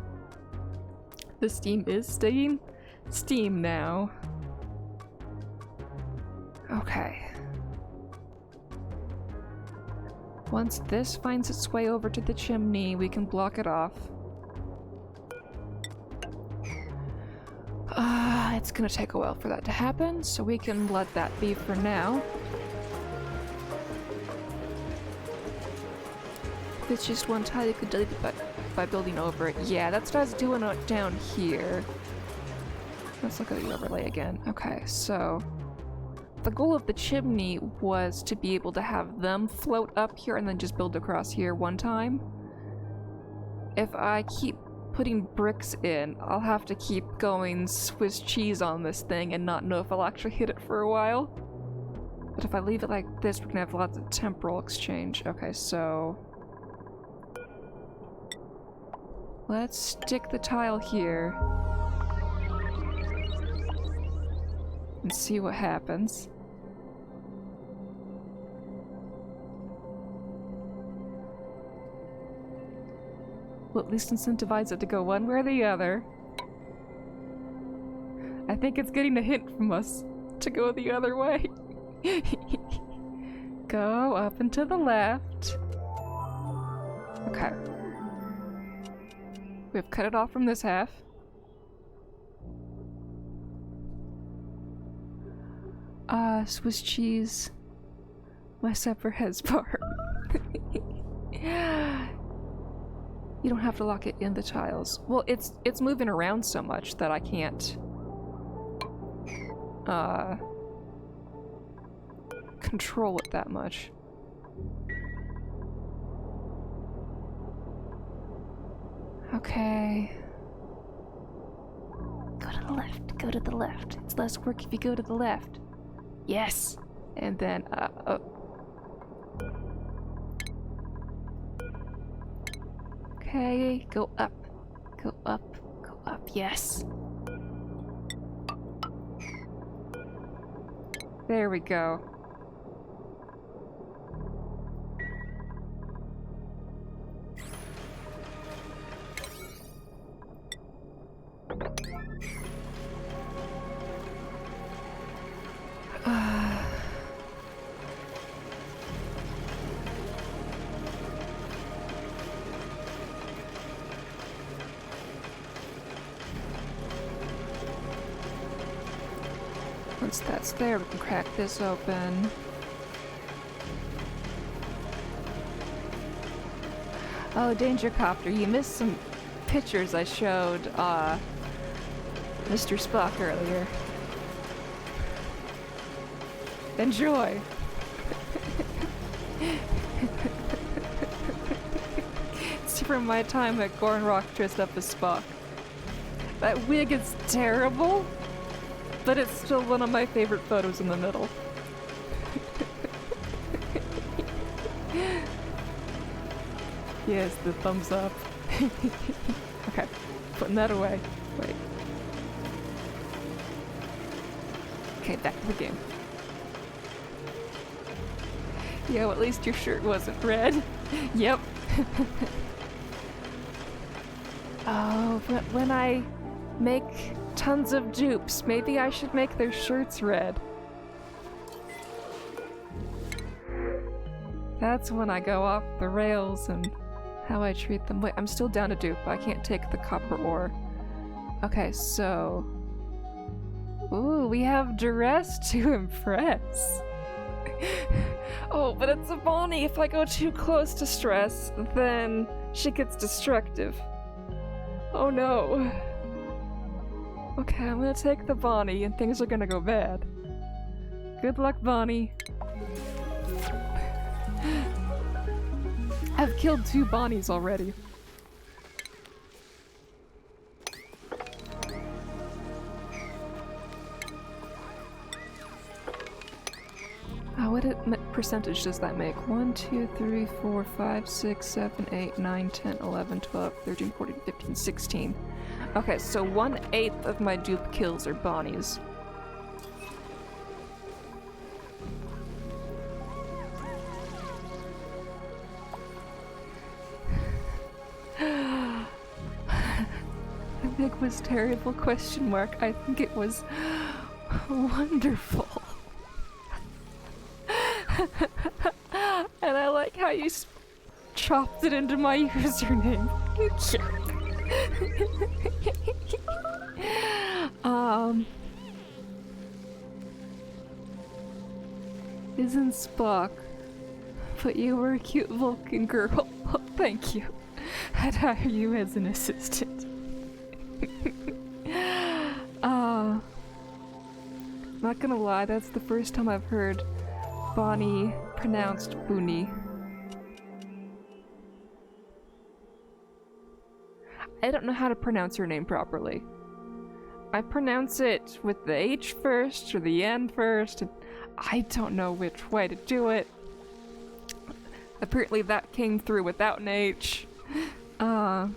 The steam is staying steam now. Okay. Once this finds its way over to the chimney, we can block it off. It's gonna take a while for that to happen, so we can let that be for now. If it's just one tile, you could delete it by building over it. Yeah, that's what I was doing down here. Let's look at the overlay again. Okay, so the goal of the chimney was to be able to have them float up here and then just build across here one time. If I keep putting bricks in, I'll have to keep going Swiss cheese on this thing and not know if I'll actually hit it for a while. But if I leave it like this, we're gonna have lots of temporal exchange. Okay, so... let's stick the tile here. And see what happens. We'll at least incentivize it to go one way or the other. I think it's getting a hint from us to go the other way. Go up and to the left. Okay. We've cut it off from this half. Swiss cheese. My supper has bar. You don't have to lock it in the tiles. Well, it's moving around so much that I can't control it that much. Okay. Go to the left. Go to the left. It's less work if you go to the left. Yes! And then, okay, go up. Go up. Go up. Yes! There we go. Once that's there, we can crack this open. Oh, Danger Copter, you missed some pictures I showed Mr. Spock earlier. Enjoy! from my time at Gorn Rock dressed up as Spock. That wig is terrible, but it's still one of my favorite photos in the middle. Yes, the thumbs up. Okay, putting that away. Wait. Okay, back to the game. Yo, at least your shirt wasn't red. Yep. Oh, but when I make tons of dupes, maybe I should make their shirts red. That's when I go off the rails and how I treat them. Wait, I'm still down a dupe. I can't take the copper ore. Okay, so... Ooh, we have duress to impress. Oh, but it's a Bonnie. If I go too close to stress, then she gets destructive. Oh no. Okay, I'm gonna take the Bonnie and things are gonna go bad. Good luck, Bonnie. I've killed 2 Bonnies already. What percentage does that make? 1, 2, 3, 4, 5, 6, 7, 8, 9, 10, 11, 12, 13, 14, 15, 16. Okay, so 1/8 of my dupe kills are Bonnies. I think it was terrible question mark. I think it was wonderful. And I like how you chopped it into my username. Isn't Spock, but you were a cute Vulcan girl. Oh, thank you. I'd hire you as an assistant. Not gonna lie, that's the first time I've heard Bonnie pronounced Booney. I don't know how to pronounce her name properly. I pronounce it with the H first or the N first, and I don't know which way to do it. Apparently that came through without an H. I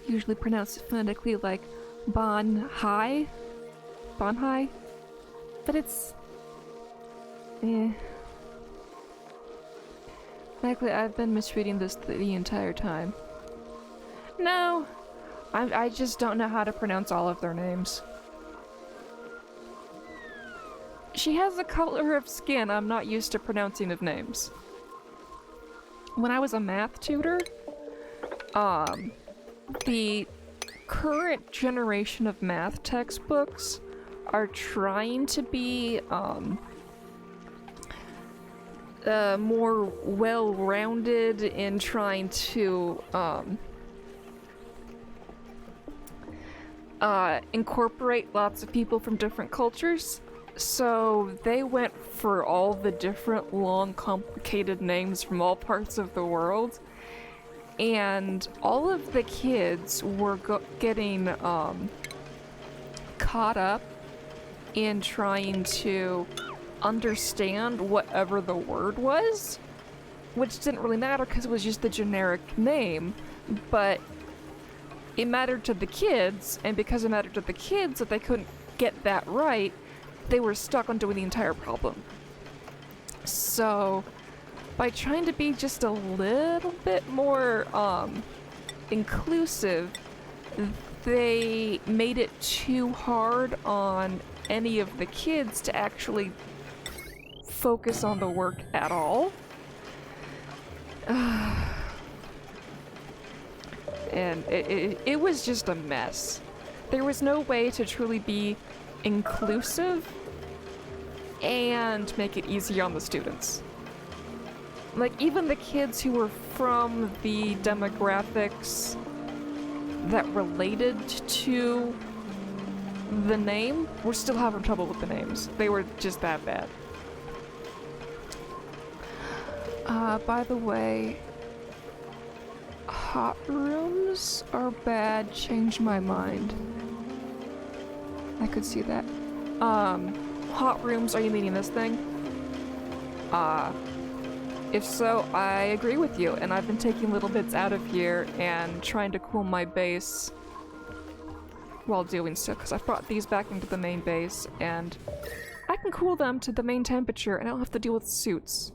usually pronounce it phonetically like Bon-Hai. Bon-Hai? But it's... Likely I've been misreading this the entire time. No! I just don't know how to pronounce all of their names. She has a color of skin I'm not used to pronouncing of names. When I was a math tutor, the current generation of math textbooks are trying to be, more well-rounded in trying to, incorporate lots of people from different cultures. So they went for all the different long, complicated names from all parts of the world. And all of the kids were getting, caught up in trying to understand whatever the word was, which didn't really matter because it was just the generic name, but it mattered to the kids, and because it mattered to the kids that they couldn't get that right, they were stuck on doing the entire problem. So, by trying to be just a little bit more, inclusive, they made it too hard on any of the kids to actually focus on the work at all. And it was just a mess. There was no way to truly be inclusive and make it easy on the students. Like, even the kids who were from the demographics that related to the name were still having trouble with the names. They were just that bad. By the way, hot rooms are bad. Change my mind. I could see that. Hot rooms, are you meaning this thing? If so, I agree with you, and I've been taking little bits out of here and trying to cool my base while doing so, because I've brought these back into the main base, and I can cool them to the main temperature, and I don't have to deal with suits.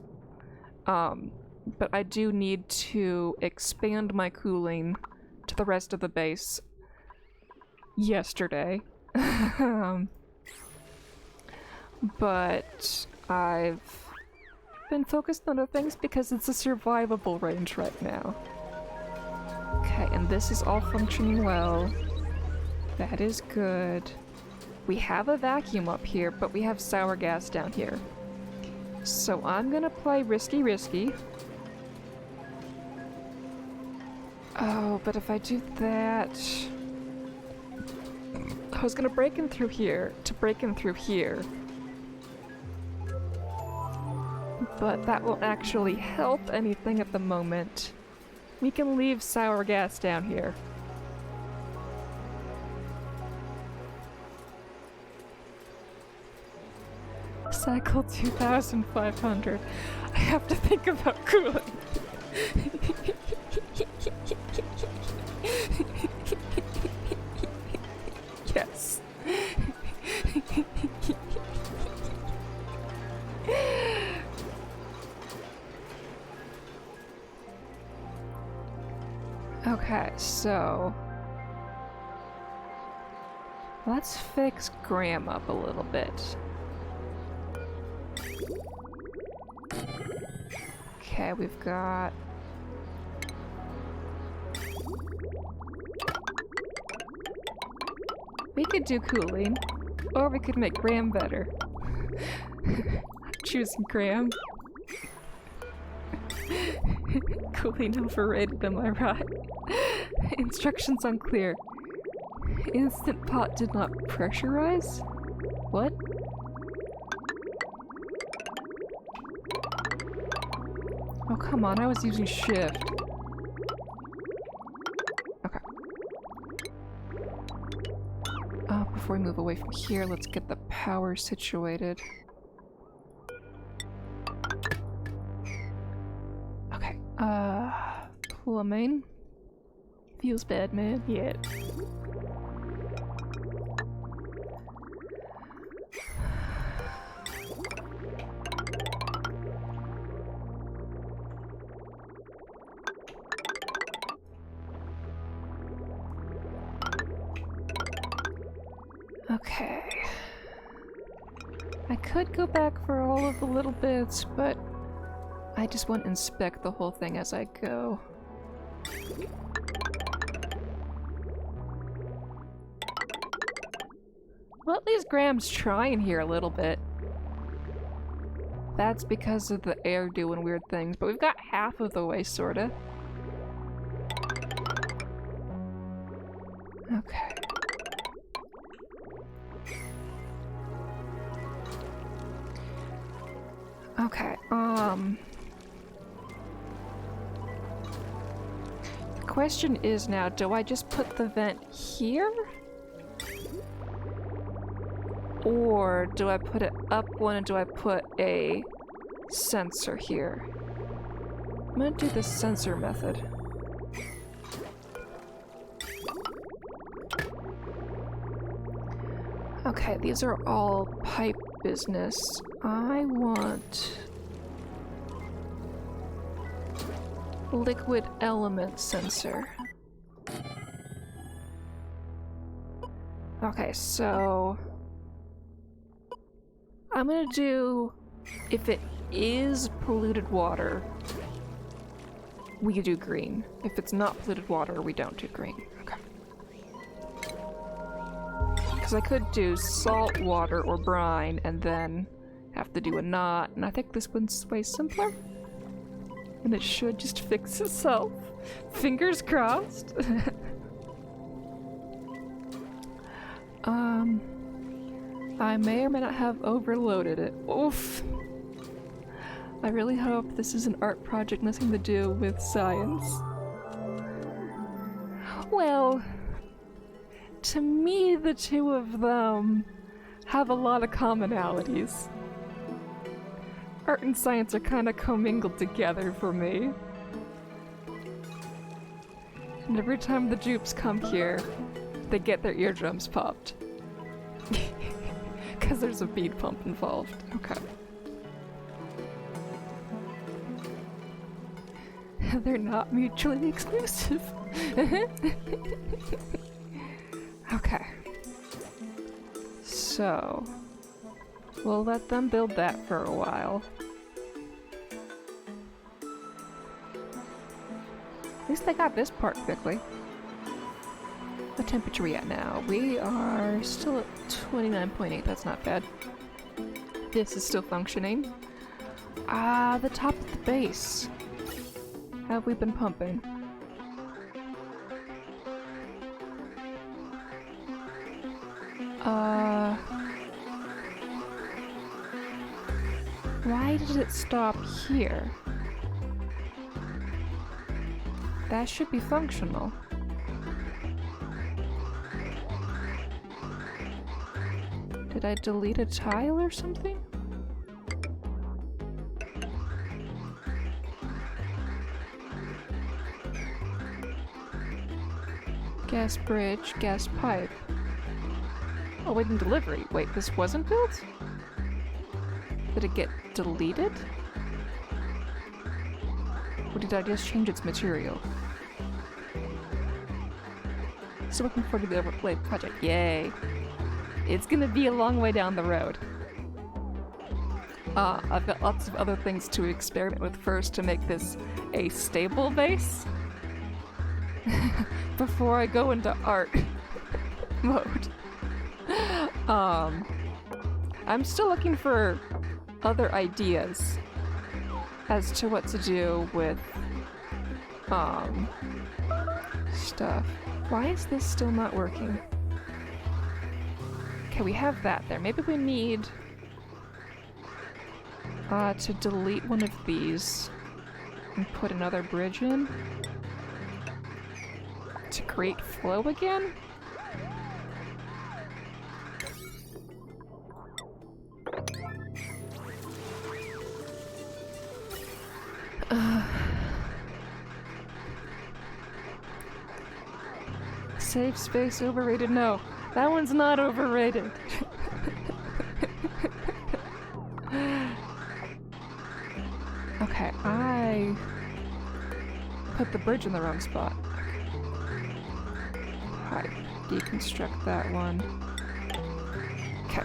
But I do need to expand my cooling to the rest of the base yesterday. But I've been focused on other things because it's a survivable range right now. Okay, and this is all functioning well. That is good. We have a vacuum up here, but we have sour gas down here. So I'm gonna play risky. Oh, but if I do that... I was gonna break in through here to break in through here. But that won't actually help anything at the moment. We can leave sour gas down here. Cycle 2500. I have to think about cooling. Yes. Okay, so let's fix Graham up a little bit. Okay, we've got... We could do cooling, or we could make Graham better. Choosing Graham. Cooling overrated, am I right? Instructions unclear. Instant pot did not pressurize? What? Oh, come on, I was using shift. Okay. Before we move away from here, let's get the power situated. Okay, plumbing. Feels bad, man. Yeah. Okay. I could go back for all of the little bits, but I just want to inspect the whole thing as I go. Well, at least Graham's trying here a little bit. That's because of the air doing weird things, but we've got half of the way, sorta. Okay. Okay, the question is now, do I just put the vent here? Or do I put it up one and do I put a sensor here? I'm gonna do the sensor method. Okay, these are all pipe business. I want liquid element sensor. Okay, so I'm gonna do, if it is polluted water, we do green. If it's not polluted water, we don't do green. Okay. Because I could do salt water or brine and then have to do a knot, and I think this one's way simpler. And it should just fix itself. Fingers crossed. I may or may not have overloaded it. Oof. I really hope this is an art project, nothing to do with science. Well, to me, the two of them have a lot of commonalities. Art and science are kind of commingled together for me. And every time the Jupes come here, they get their eardrums popped. Because there's a bead pump involved. Okay. They're not mutually exclusive. Okay. So, we'll let them build that for a while. At least they got this part quickly. What temperature are we at now? We are still at 29.8, that's not bad. This is still functioning. The top of the base. How have we been pumping? Why did it stop here? That should be functional. Did I delete a tile or something? Gas bridge, gas pipe. Oh, waiting delivery. Wait, this wasn't built? Did it get deleted? Or did I just change its material? Still looking forward to the overlay project. Yay! It's gonna be a long way down the road. I've got lots of other things to experiment with first to make this a stable base. Before I go into art mode. I'm still looking for other ideas as to what to do with stuff. Why is this still not working? Okay, we have that there. Maybe we need to delete one of these and put another bridge in to create flow again? Safe space overrated? No, that one's not overrated. Okay, I put the bridge in the wrong spot. Alright, deconstruct that one. Okay.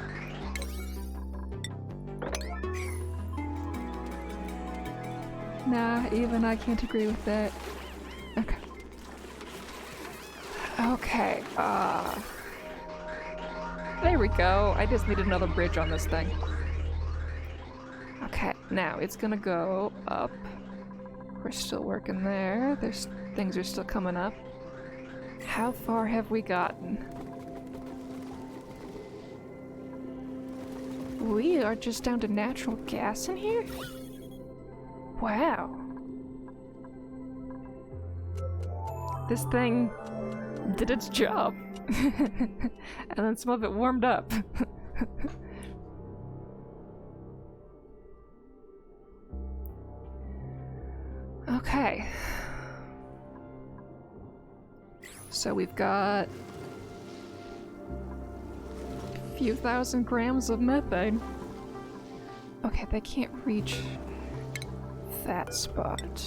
Nah, even I can't agree with that. Okay. Okay, there we go. I just need another bridge on this thing. Okay, now it's gonna go up. We're still working there. There's things are still coming up. How far have we gotten? We are just down to natural gas in here? Wow. This thing did its job. And then some of it warmed up. Okay. So we've got a few thousand grams of methane. Okay, they can't reach that spot.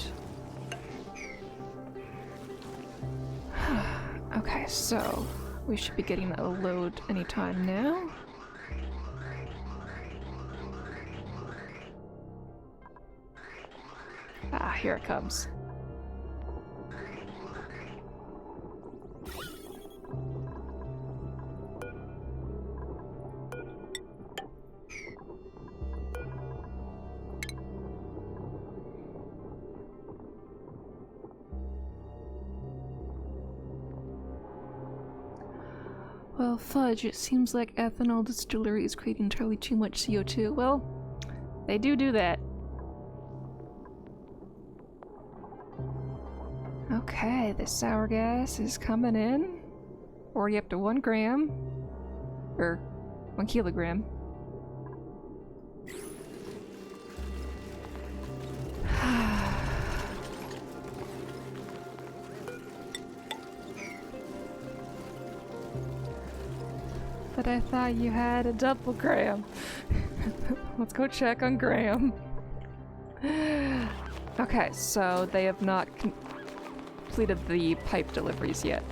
Okay, so we should be getting a load anytime now. Ah, here it comes. Well, fudge, it seems like ethanol distillery is creating entirely too much CO2. Well, they do that. Okay. Okay, the sour gas is coming in. Already up to 1 gram. Or 1 kilogram. But I thought you had a double gram. Let's go check on Graham. Okay, so they have not completed the pipe deliveries yet.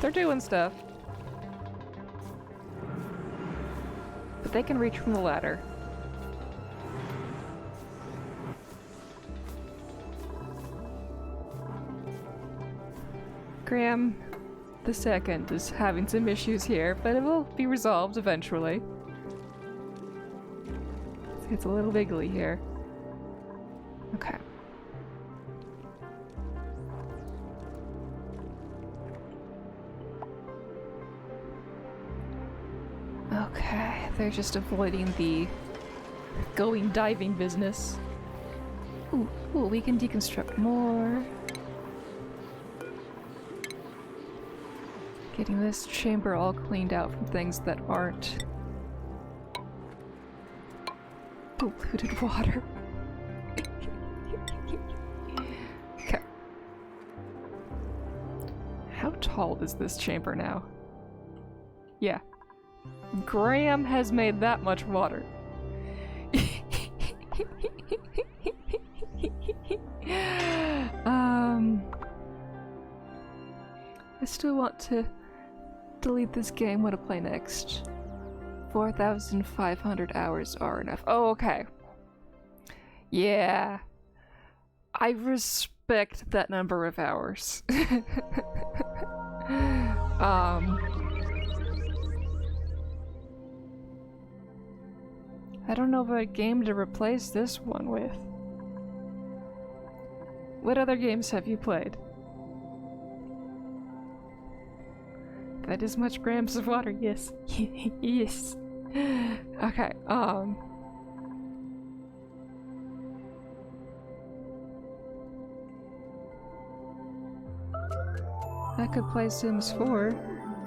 They're doing stuff. But they can reach from the ladder. Graham the second is having some issues here, but it will be resolved eventually. It's a little wiggly here. Okay. Okay, they're just avoiding the going diving business. Ooh, we can deconstruct more. Getting this chamber all cleaned out from things that aren't polluted water. Okay. How tall is this chamber now? Yeah. Graham has made that much water. I still want to delete this game. What to play next? 4,500 hours are enough. Oh, okay. Yeah. I respect that number of hours. I don't know of a game to replace this one with. What other games have you played? That is much grams of water, yes. Yes. Okay, I could play Sims 4.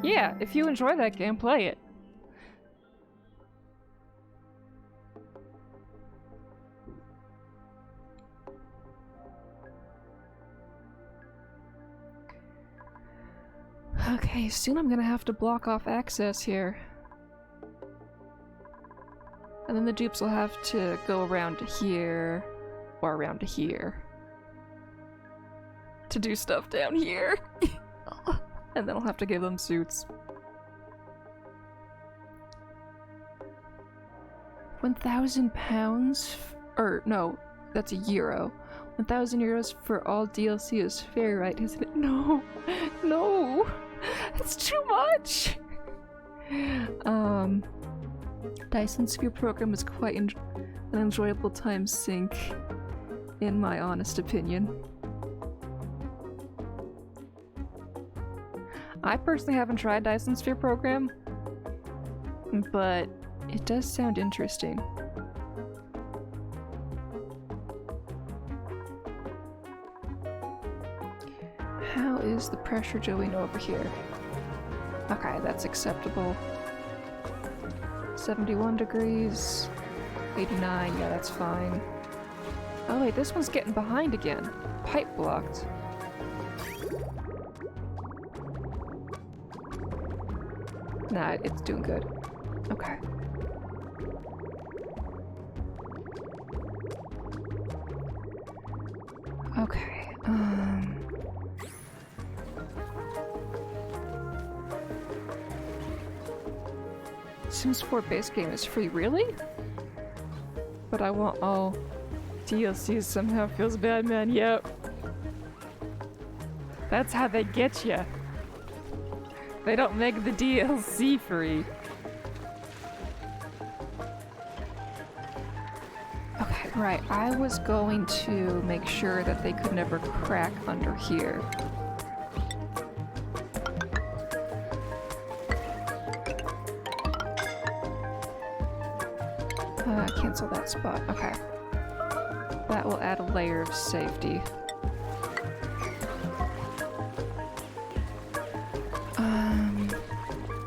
Yeah, if you enjoy that game, play it. Okay, soon I'm gonna have to block off access here. And then the dupes will have to go around to here, or around to here, to do stuff down here. And then I'll have to give them suits. 1,000 pounds? Or, no, that's a euro. 1,000 euros for all DLC is fair, right? Isn't it? No! No! That's too much! Dyson Sphere program is quite an enjoyable time sink, in my honest opinion. I personally haven't tried Dyson Sphere program, but it does sound interesting. How is the pressure doing over here? Okay, that's acceptable. 71 degrees. 89, yeah, that's fine. Oh wait, this one's getting behind again. Pipe blocked. Nah, it's doing good. Okay. Okay, Sims 4 base game is free, really? But I want all DLCs somehow. Feels bad, man. Yep. That's how they get you. They don't make the DLC free. Okay, right. I was going to make sure that they could never crack under here. Cancel that spot. Okay. That will add a layer of safety.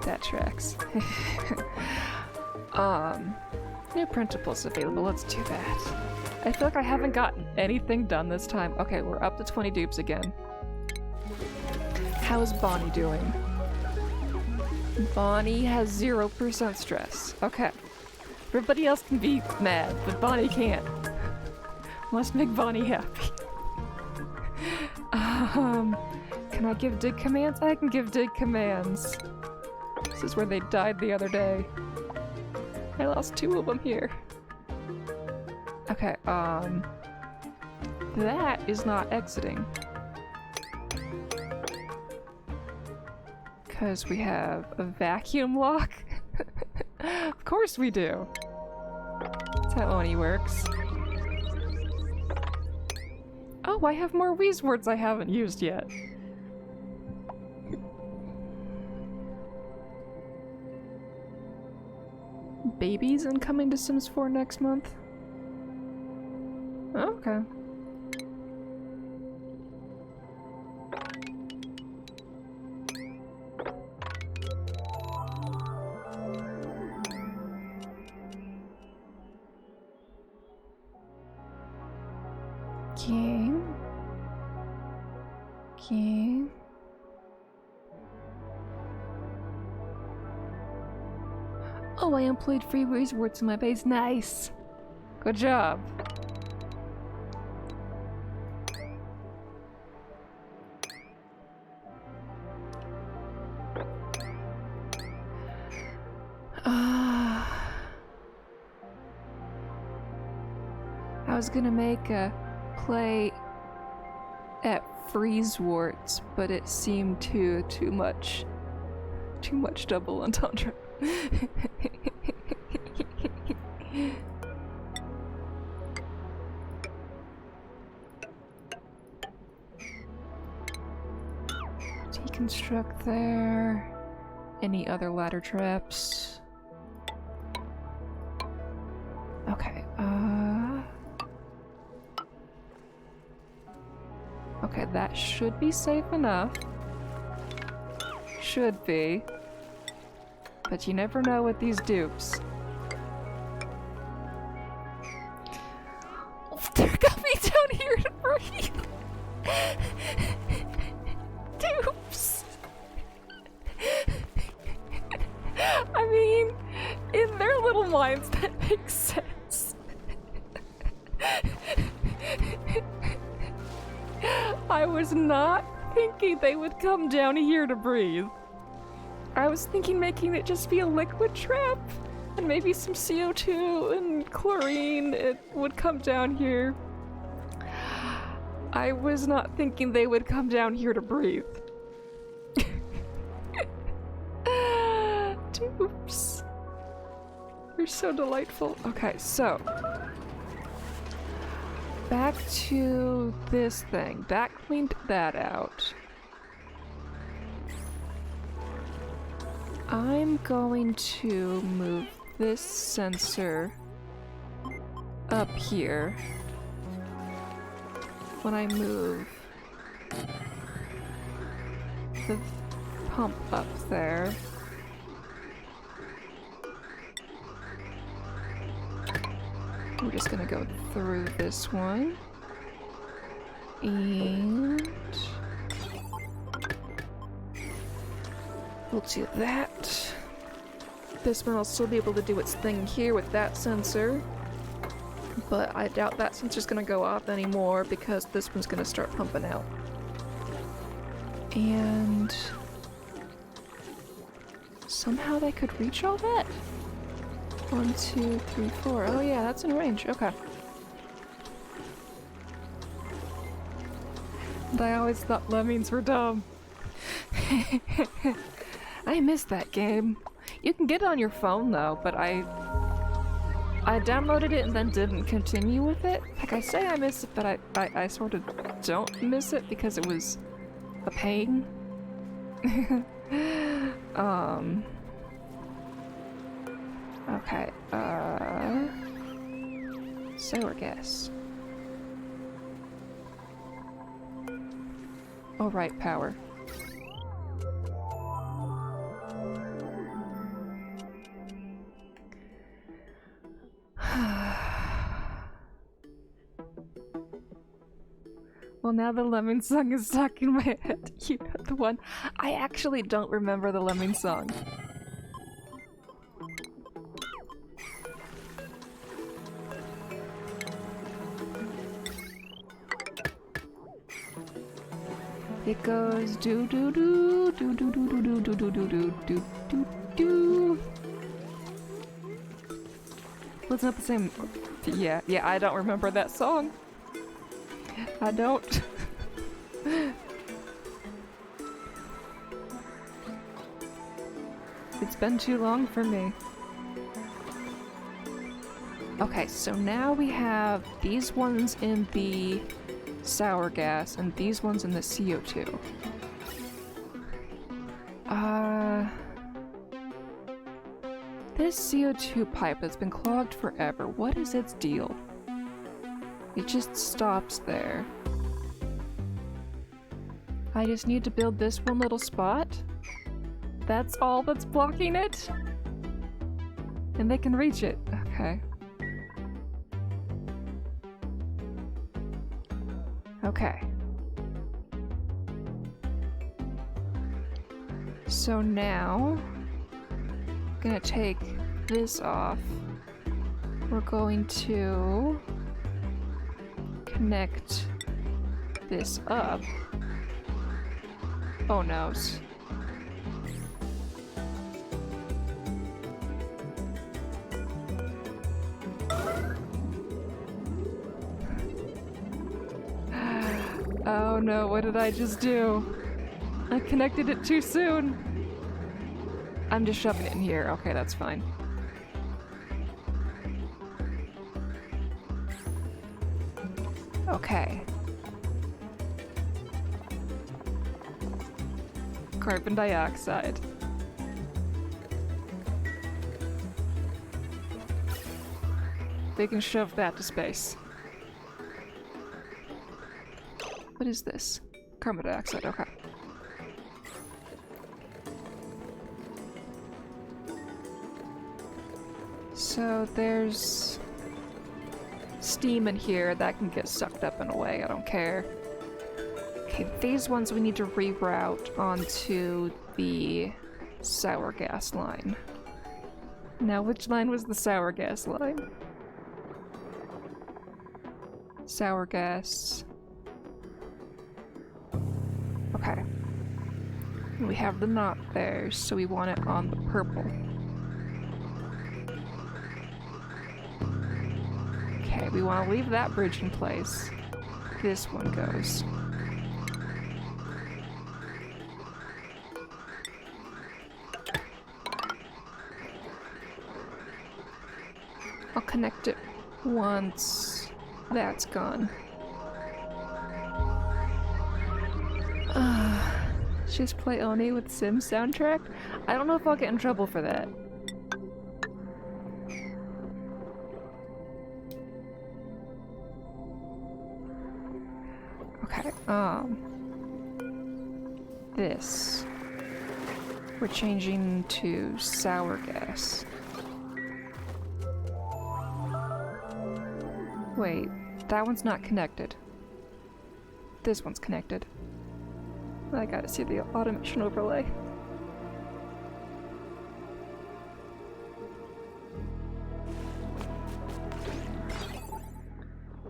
That tracks. New printables available. Let's do that. I feel like I haven't gotten anything done this time. Okay, we're up to 20 dupes again. How is Bonnie doing? Bonnie has 0% stress. Okay. Everybody else can be mad, but Bonnie can't. Must make Bonnie happy. Can I give dig commands? I can give dig commands. This is where they died the other day. I lost 2 of them here. Okay, that is not exiting. Because we have a vacuum lock? Of course we do! That's how Oni works. Oh, I have more Wheeze words I haven't used yet. Babies incoming to Sims 4 next month? Okay. Game. Game. Oh, I employed free Wheeze words in my base. Nice. Good job. I was gonna make a play at Freezeworts, but it seemed too much double entendre. Deconstruct there. Any other ladder traps? Okay, okay, that should be safe enough. Should be. But you never know with these dupes. Oh, they're coming down here to breathe! Dupes! I mean, in their little minds, that makes sense. I was not thinking they would come down here to breathe. I was thinking making it just be a liquid trap, and maybe some CO2 and chlorine, it would come down here. I was not thinking they would come down here to breathe. Dupes. You're so delightful. Okay, so. Back to this thing. That cleaned that out. I'm going to move this sensor up here when I move the pump up there. We're just gonna go through this one. And we'll do that. This one will still be able to do its thing here with that sensor. But I doubt that sensor's gonna go off anymore because this one's gonna start pumping out. And somehow they could reach all that? 1, 2, 3, 4. Oh yeah, that's in range. Okay. And I always thought lemmings were dumb. I miss that game. You can get it on your phone though, but I downloaded it and then didn't continue with it. Like I say I miss it, but I sort of don't miss it because it was a pain. Okay, Sour gas. Oh, right, power. Well, now the Lemming song is stuck in my head. You know the one. I actually don't remember the Lemming song. It goes do do do do do do do do do do do do do do. Well, it's not the same. Yeah, I don't remember that song. I don't. It's been too long for me. Okay, so now we have these ones in the sour gas and these ones in the CO2. This CO2 pipe has been clogged forever. What is its deal? It just stops there. I just need to build this one little spot. That's all that's blocking it? And they can reach it. Okay. Okay. So now, I'm gonna take this off. We're going to connect this up. Oh noes. Oh no, what did I just do? I connected it too soon. I'm just shoving it in here. Okay, that's fine. Okay. Carbon dioxide. They can shove that to space. What is this? Carbon dioxide, okay. So there's steam in here that can get sucked up in a way, I don't care. Okay, these ones we need to reroute onto the sour gas line. Now, which line was the sour gas line? Sour gas. Okay. We have the knot there, so we want it on the purple. Okay, we want to leave that bridge in place. This one goes. I'll connect it once that's gone. Just play Oni with Sims soundtrack? I don't know if I'll get in trouble for that. Okay, this. We're changing to sour gas. Wait, that one's not connected. This one's connected. I gotta see the automation overlay.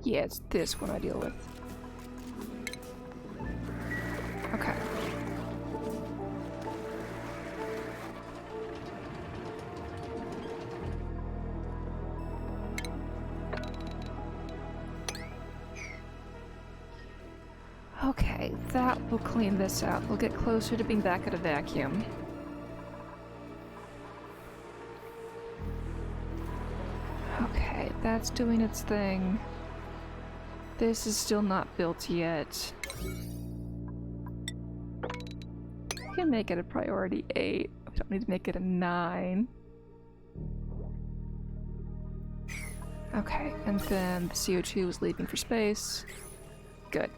Yeah, it's this one I deal with. Okay. Okay, that will clean this out. We'll get closer to being back at a vacuum. Okay, that's doing its thing. This is still not built yet. We can make it a priority 8. We don't need to make it a 9. Okay, and then the CO2 is leaving for space. Good.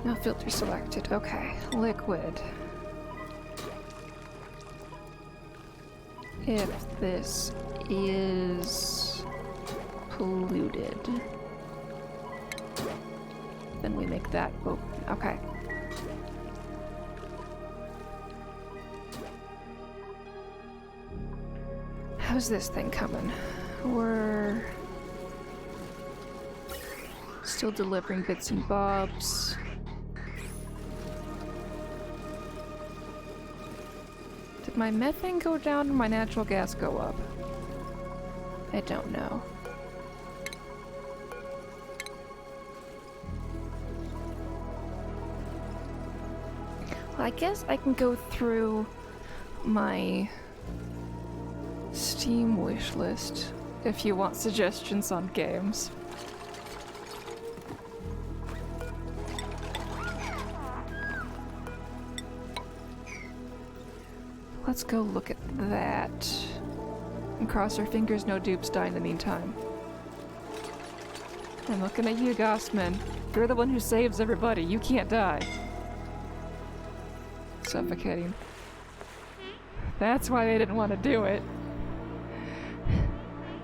No filter selected. Okay, liquid. If this is polluted, then we make that open. Okay. How's this thing coming? We're still delivering bits and bobs. Did my methane go down or my natural gas go up? I don't know. Well, I guess I can go through my Steam wish list if you want suggestions on games. Let's go look at that. And cross our fingers no dupes die in the meantime. I'm looking at you, Gossman. You're the one who saves everybody. You can't die. Suffocating. That's why they didn't want to do it.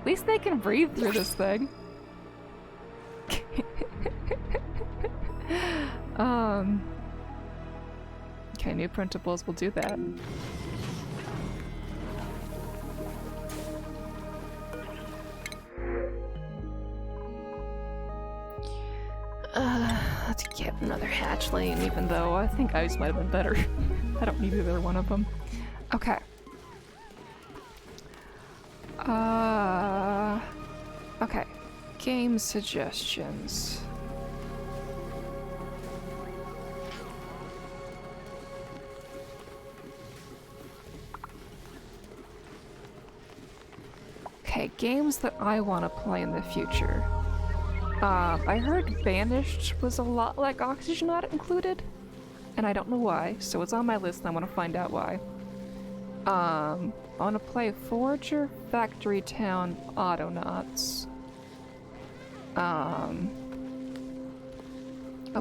At least they can breathe through this thing. Okay, new printables will do that. Let's get another hatchling, even though I think ice might have been better. I don't need either one of them. Okay. Okay. Game suggestions. Okay, games that I want to play in the future. I heard Banished was a lot like Oxygen Not Included, and I don't know why, so it's on my list and I want to find out why. I want to play Forager, Factory Town, Autonauts. I'll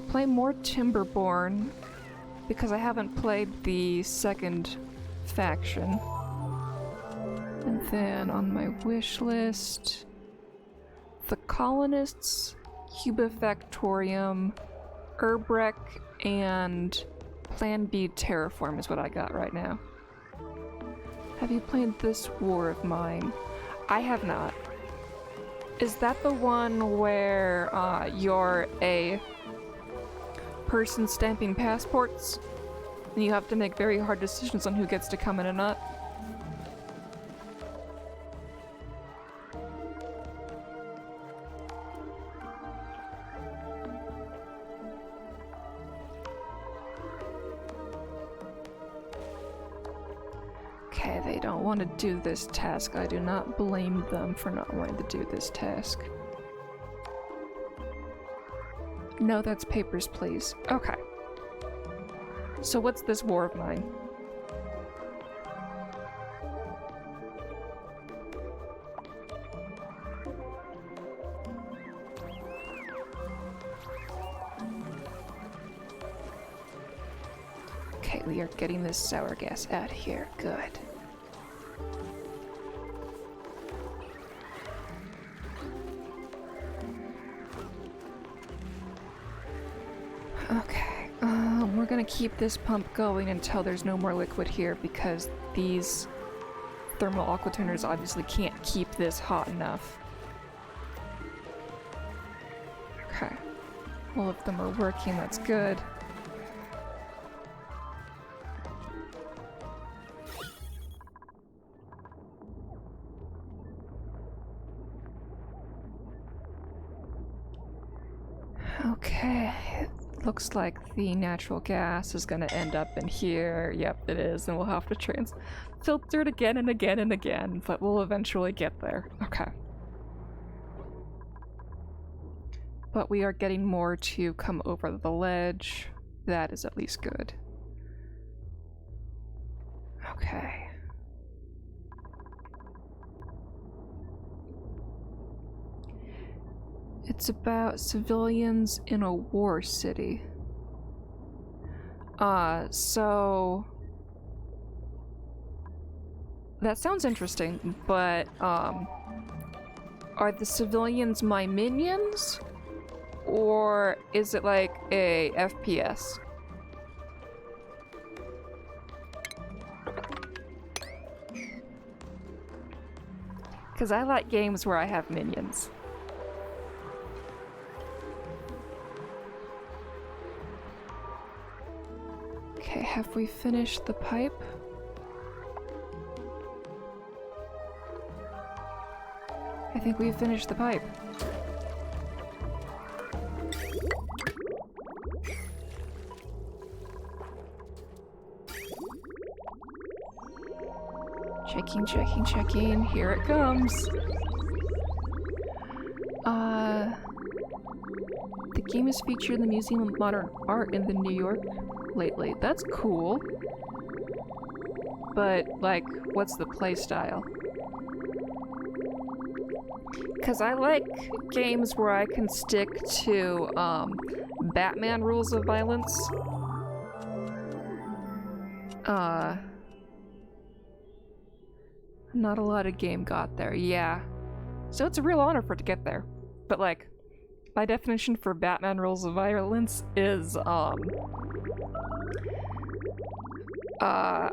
play more Timberborn, because I haven't played the second faction. And then on my wish list... The Colonists, Cuba Factorium, Urbrek, and Plan B Terraform is what I got right now. Have you played this War of Mine? I have not. Is that the one where you're a person stamping passports? And you have to make very hard decisions on who gets to come in and not? Okay, they don't want to do this task. I do not blame them for not wanting to do this task. No, that's Papers, Please. Okay. So what's this War of Mine? Okay, we are getting this sour gas out of here. Good. Okay, we're gonna keep this pump going until there's no more liquid here because these thermal aquatuners obviously can't keep this hot enough. Okay, all of them are working, that's good. Okay, looks like the natural gas is gonna end up in here. Yep, it is, and we'll have to filter it again and again and again, but we'll eventually get there. Okay. But we are getting more to come over the ledge. That is at least good. It's about civilians in a war city. So... That sounds interesting, but, are the civilians my minions? Or is it like a FPS? Because I like games where I have minions. Okay, have we finished the pipe? I think we've finished the pipe. Checking, checking, checking. Here it comes. The game is featured in the Museum of Modern Art in New York lately. That's cool. But, like, what's the play style? Because I like games where I can stick to, Batman rules of violence. Not a lot of game got there, yeah. So it's a real honor for it to get there. But, like, my definition for Batman rules of violence is, I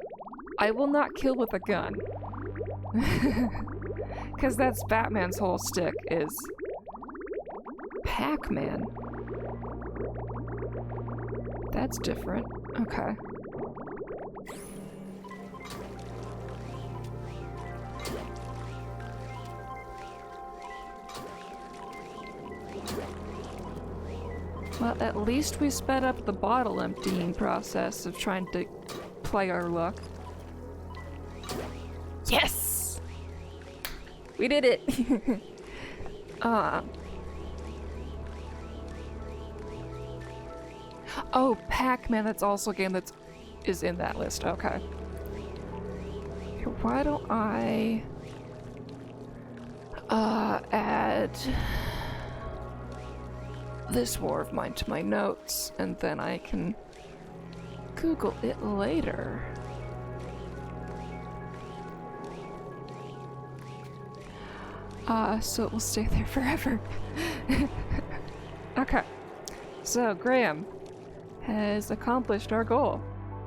will not kill with a gun. Because that's Batman's whole stick, is Pac-Man. That's different. Okay. Well, at least we sped up the bottle emptying process of trying to play our luck. Yes! We did it! Oh, Pac-Man, that's also a game that is in that list. Okay. Here, why don't I add this war of mine to my notes, and then I can Google it later. So it will stay there forever. Okay. So, Graham has accomplished our goal.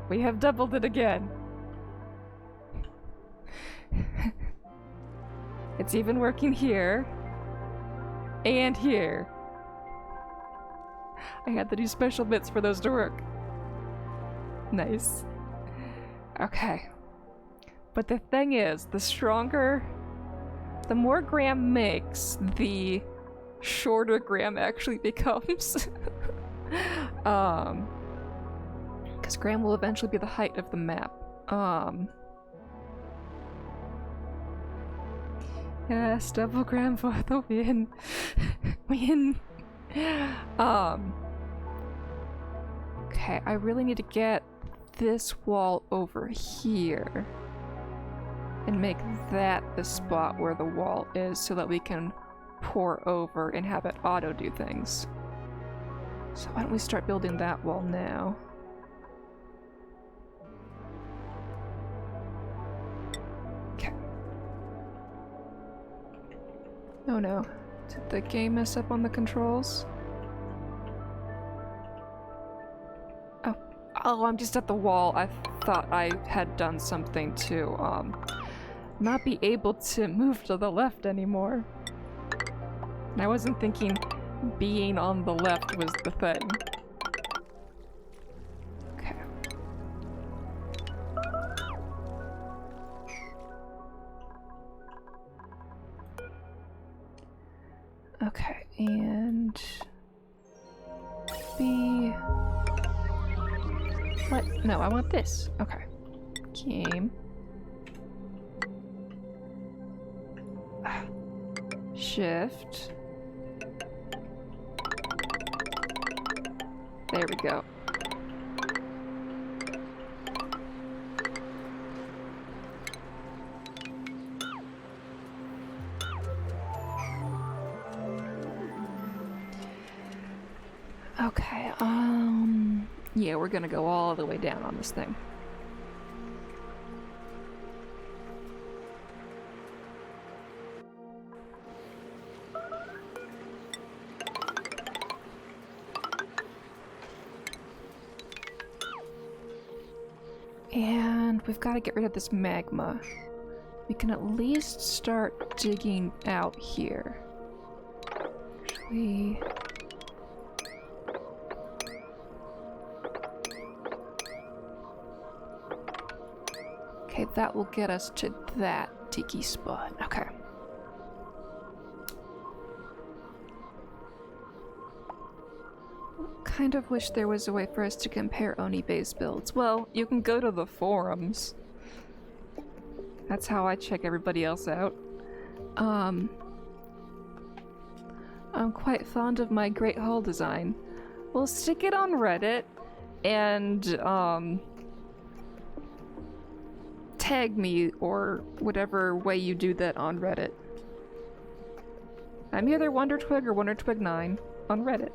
We have doubled it again. It's even working here. And here. I had to do special bits for those to work. Nice. Okay. But the thing is, the more Graham makes, the shorter Graham actually becomes. Because Graham will eventually be the height of the map. Yes, double Graham for the win. Win. Okay, I really need to get this wall over here and make that the spot where the wall is so that we can pour over and have it auto do things. So why don't we start building that wall now? Okay. Oh no. Did the game mess up on the controls? Oh, I'm just at the wall. I thought I had done something to, not be able to move to the left anymore. And I wasn't thinking being on the left was the thing. Okay. Okay, and B. What? No, I want this. Okay. Game. Shift. There we go. Yeah, we're gonna go all the way down on this thing. And we've got to get rid of this magma. We can at least start digging out here. Actually... Okay, that will get us to that tiki spot. Okay. Kind of wish there was a way for us to compare Oni-based builds. Well, you can go to the forums. That's how I check everybody else out. I'm quite fond of my Great Hall design. We'll stick it on Reddit and tag me or whatever way you do that on Reddit. I'm either WonderTwig or WonderTwig9 on Reddit.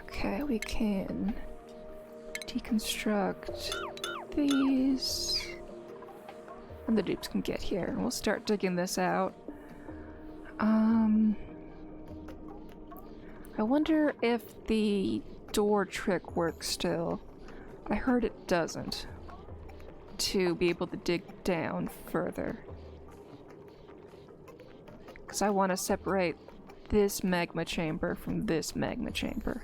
Okay, we can deconstruct these. And the dupes can get here. We'll start digging this out. I wonder if the door trick works still. I heard it doesn't. To be able to dig down further. Because I want to separate this magma chamber from this magma chamber.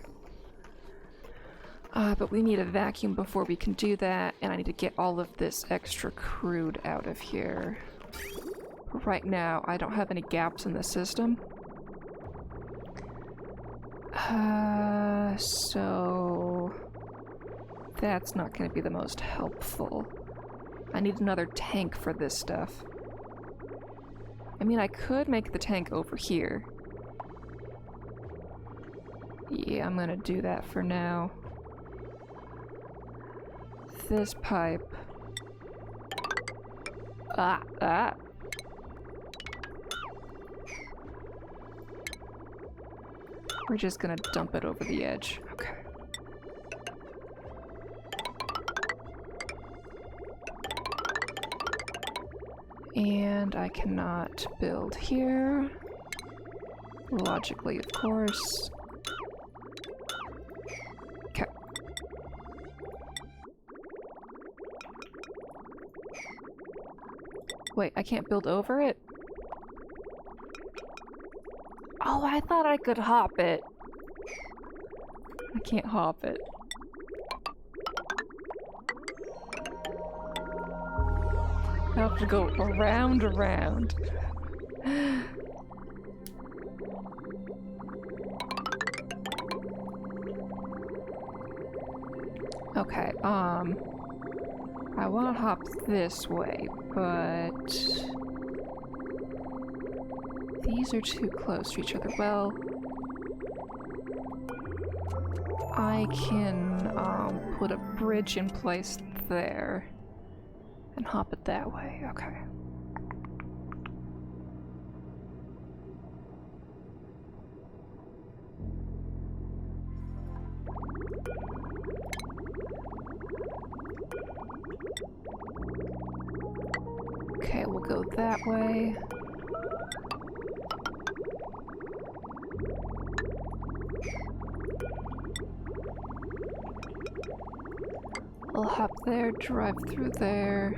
But we need a vacuum before we can do that, and I need to get all of this extra crude out of here. Right now, I don't have any gaps in the system. So... that's not going to be the most helpful. I need another tank for this stuff. I mean, I could make the tank over here. Yeah, I'm gonna do that for now. This pipe. Ah. We're just gonna dump it over the edge. Okay. And I cannot build here. Logically, of course. Okay. Wait, I can't build over it? Oh, I thought I could hop it. I can't hop it. I have to go around. Okay, I want to hop this way, but these are too close to each other. Well, I can put a bridge in place there and hop it that way. Okay. Okay, we'll go that way. We'll hop there, drive through there,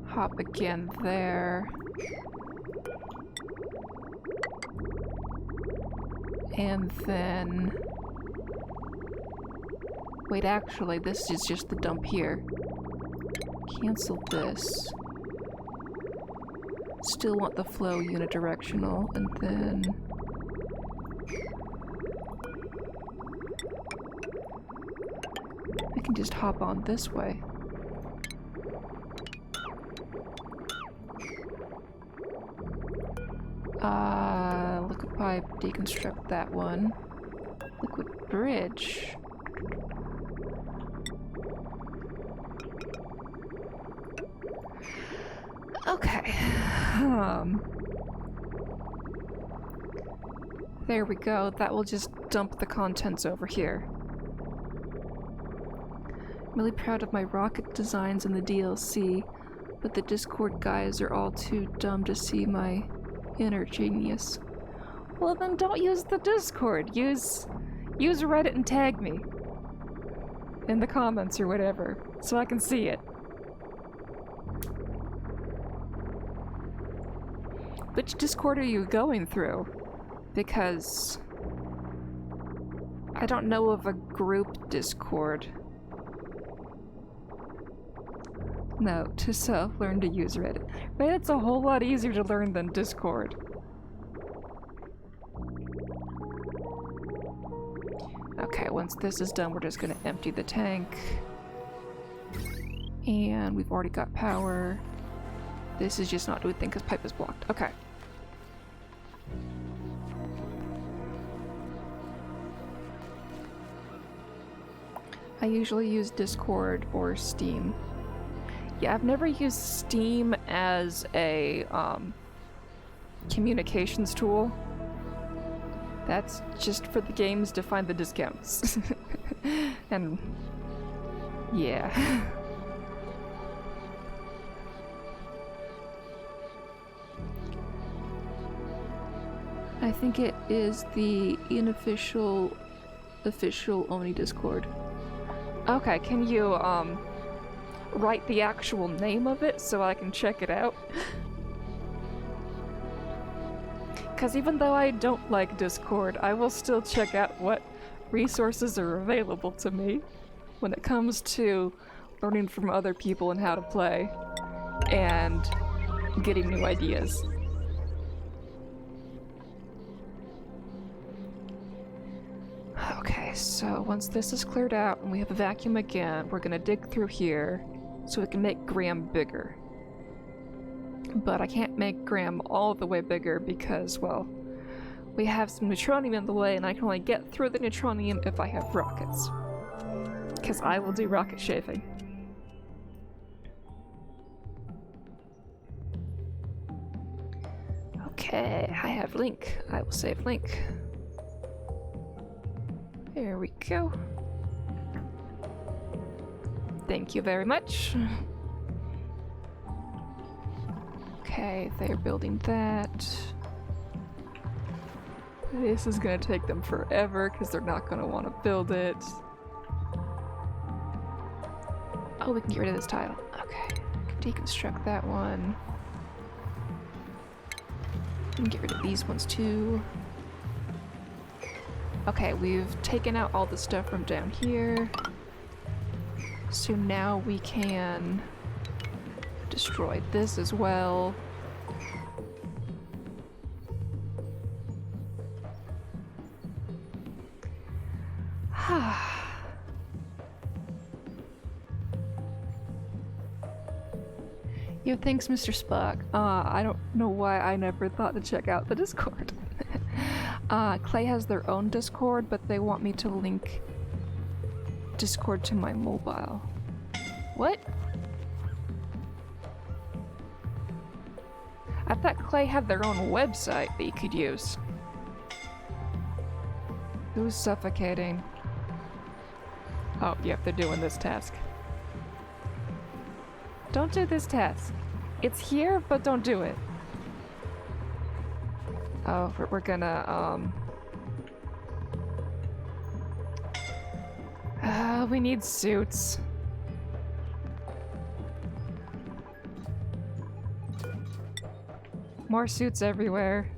hop again there. And then... wait, actually, this is just the dump here. Cancel this. Still want the flow unidirectional, and then... I can just hop on this way. Liquid pipe, deconstruct that one. Liquid bridge. Okay. There we go. That will just dump the contents over here. I'm really proud of my rocket designs in the DLC, but the Discord guys are all too dumb to see my inner genius. Well then don't use the Discord. Use Reddit and tag me in the comments or whatever, so I can see it. Which Discord are you going through? Because I don't know of a group Discord. Note to self, learn to use Reddit. Reddit's a whole lot easier to learn than Discord. Okay, once this is done, we're just gonna empty the tank. And we've already got power. This is just not doing thing because pipe is blocked. Okay. I usually use Discord or Steam. Yeah, I've never used Steam as a communications tool. That's just for the games to find the discounts. And yeah. I think it is the official only Discord. Okay, can you write the actual name of it so I can check it out? Because even though I don't like Discord, I will still check out what resources are available to me when it comes to learning from other people and how to play and getting new ideas. Okay, so once this is cleared out and we have a vacuum again, we're gonna dig through here so we can make Graham bigger. But I can't make Graham all the way bigger because, well, we have some neutronium in the way and I can only get through the neutronium if I have rockets. Because I will do rocket shaving. Okay, I have Link. I will save Link. There we go. Thank you very much. Okay, they're building that. This is gonna take them forever because they're not gonna want to build it. Oh, we can get rid of this tile. Okay, deconstruct that one. And get rid of these ones too. Okay, we've taken out all the stuff from down here. So now we can destroy this as well. Yo, thanks, Mr. Spock. I don't know why I never thought to check out the Discord. Clay has their own Discord, but they want me to link Discord to my mobile. What? I thought Clay had their own website that you could use. Who's suffocating? Oh, yep, they're doing this task. Don't do this task. It's here, but don't do it. Oh, we're gonna, we need suits. More suits everywhere.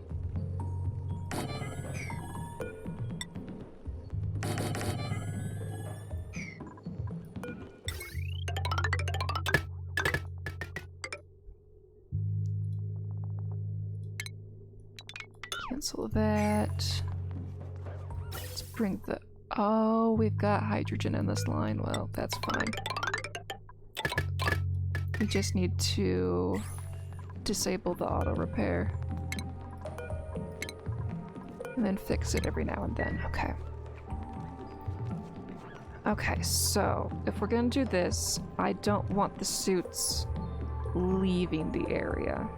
Cancel that. Let's bring the... Oh, we've got hydrogen in this line. Well, that's fine. We just need to disable the auto repair. And then fix it every now and then. Okay. Okay, so if we're gonna do this, I don't want the suits leaving the area.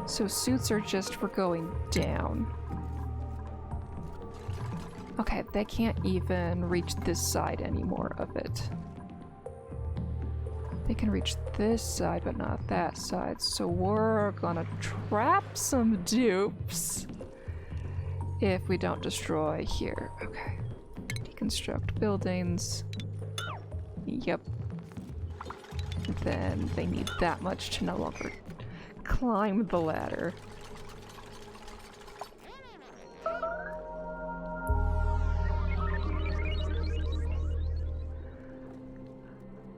So suits are just for going down. Okay, they can't even reach this side anymore of it. They can reach this side, but not that side. So we're gonna trap some dupes if we don't destroy here. Okay. Deconstruct buildings. Yep. Then they need that much to no longer climb the ladder.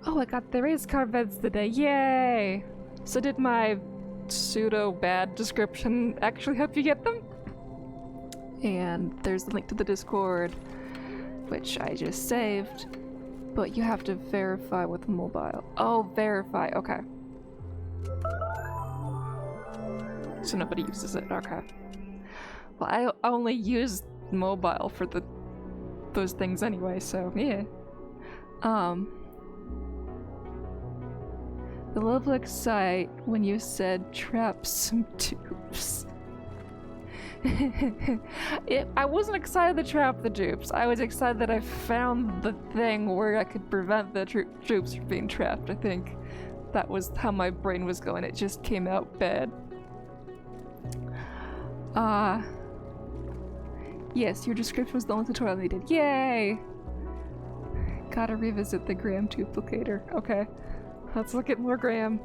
Oh, I got the race car beds today. Yay! So did my pseudo bad description actually help you get them? And there's the link to the Discord, which I just saved. But you have to verify with mobile. Oh, verify. Okay. So nobody uses it. Okay. Well, I only use mobile for those things anyway, so yeah. The level excite when you said trap some dupes. I wasn't excited to trap the dupes. I was excited that I found the thing where I could prevent the dupes from being trapped. I think that was how my brain was going. It just came out bad. Yes, your description was the only tutorial I needed. Yay! Gotta revisit the Graham duplicator. Okay. Let's look at more Graham.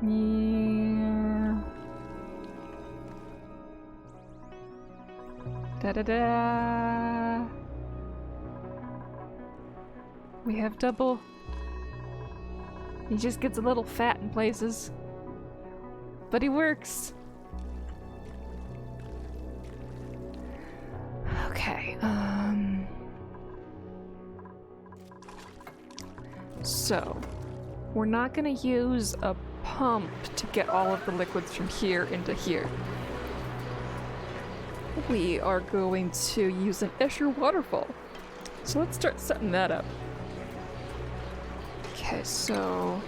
Yeah. Da-da-da! We have double. He just gets a little fat in places. But he works! Okay, so, we're not gonna use a pump to get all of the liquids from here into here. We are going to use an Escher waterfall. So let's start setting that up. Okay, so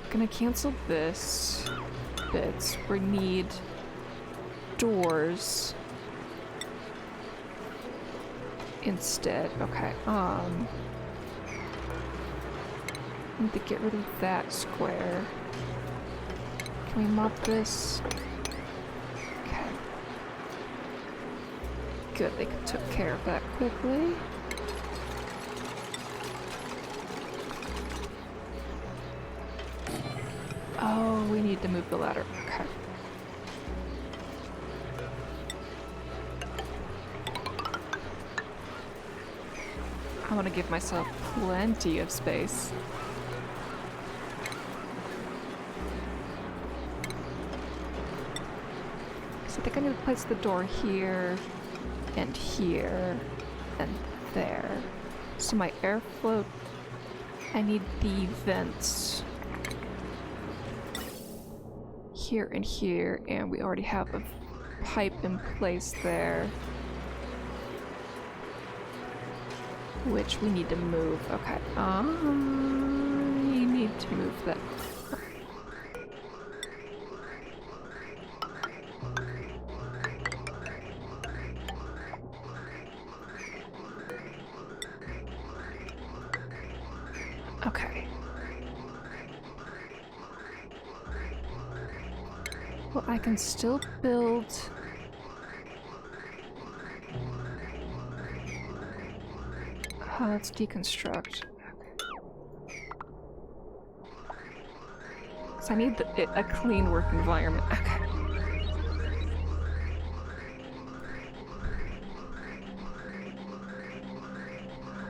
gonna cancel this bits. We need doors instead. Okay, need to get rid of that square. Can we mop this? Okay. Good, they took care of that quickly. Oh, we need to move the ladder. Okay. I want to give myself plenty of space. So I think I need to place the door here, and here, and there. So my airflow, I need the vents here and here, and we already have a pipe in place there, which we need to move. Okay, you need to move that. Okay. Well, I can still build. Let's deconstruct. Because I need a clean work environment. Okay.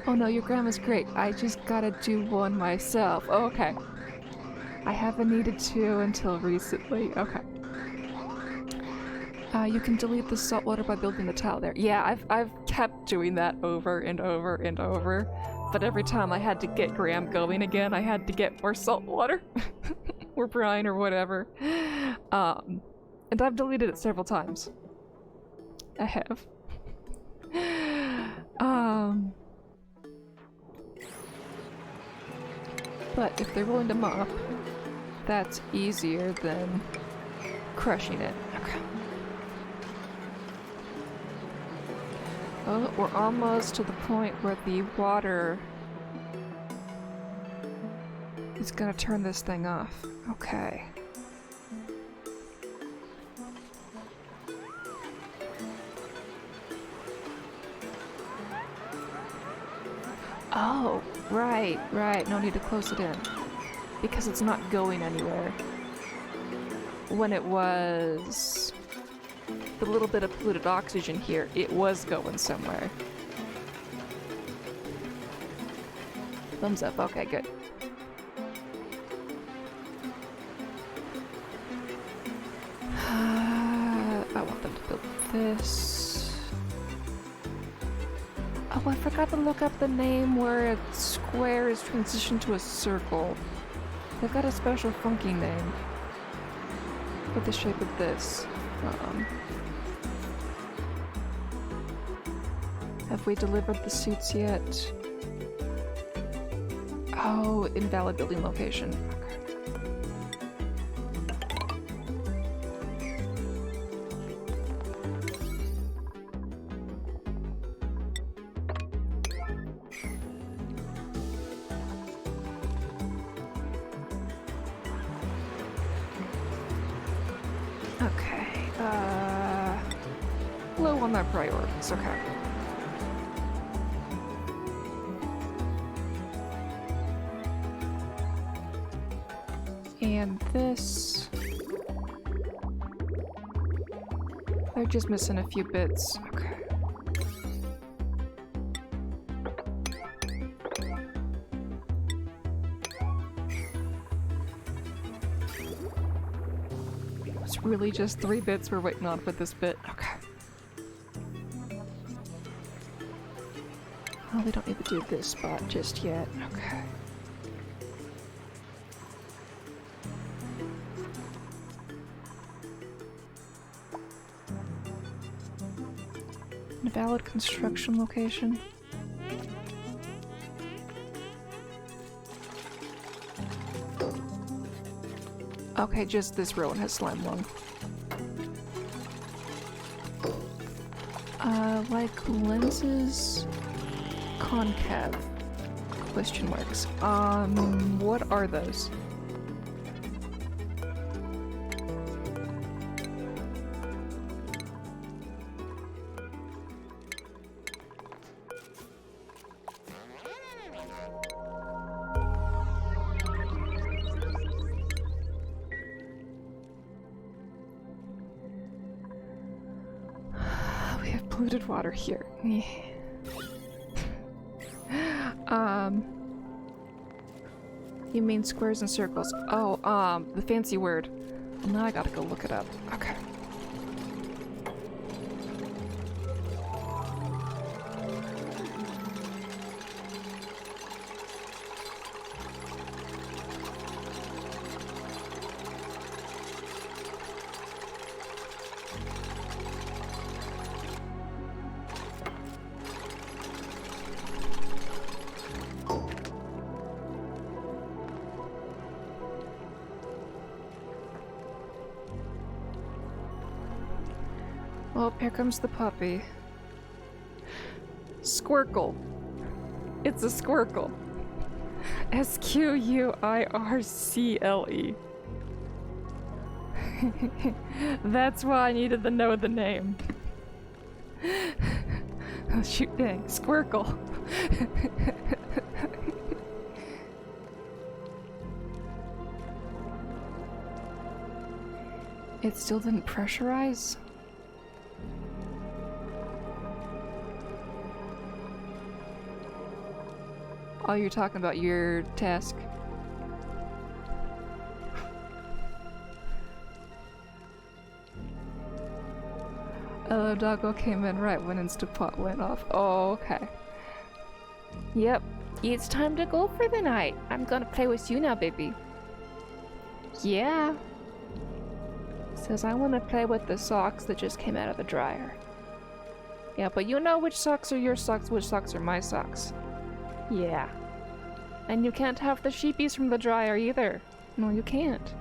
Oh no, your grandma's great. I just gotta do one myself. Oh, okay. I haven't needed to until recently. Okay. You can delete the salt water by building the tile there. Yeah, I've kept doing that over and over and over. But every time I had to get Graham going again, I had to get more salt water. Or brine or whatever. And I've deleted it several times. I have. But if they're willing to mop, that's easier than crushing it. Okay. Oh, we're almost to the point where the water is gonna turn this thing off. Okay. Oh, right. No need to close it in. Because it's not going anywhere. When it was the little bit of polluted oxygen here, it was going somewhere. Thumbs up. Okay, good. I want them to build this. Oh, I forgot to look up the name where a square is transitioned to a circle. They've got a special funky name for the shape of this. Have we delivered the suits yet? Oh, invalid building location. Okay, low on my priorities, okay. And this... They're just missing a few bits, okay. It's really just 3 bits we're waiting on for this bit. Okay. Well, we don't need to do this spot just yet. Okay. Valid construction location. Okay, just this row has slime lung. Like lenses, concave, question marks. What are those? Polluted water here. You mean squares and circles? Oh, the fancy word. Well, now I gotta go look it up. Okay. Well, here comes the puppy. Squircle. It's a squircle. S-Q-U-I-R-C-L-E. That's why I needed to know the name. Oh shoot, dang. Squircle. It still didn't pressurize? Oh, you're talking about your task. Hello, doggo came in right when Instapot went off. Oh, okay. Yep, it's time to go for the night. I'm gonna play with you now, baby. Yeah. Says I wanna play with the socks that just came out of the dryer. Yeah, but you know which socks are your socks, which socks are my socks. Yeah. And you can't have the sheepies from the dryer either. No, you can't.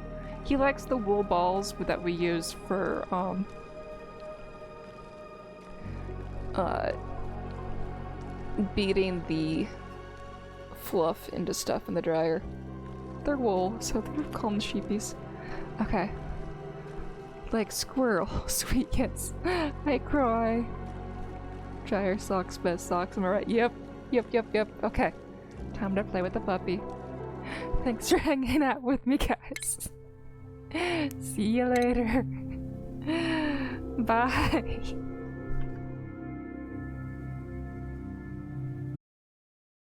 He likes the wool balls that we use for, beating the fluff into stuff in the dryer. They're wool, so they're called sheepies. Okay. Like squirrel, sweet kids. I cry. Dryer socks, best socks, am I right? Yep. Okay. Time to play with the puppy. Thanks for hanging out with me, guys. See you later. Bye.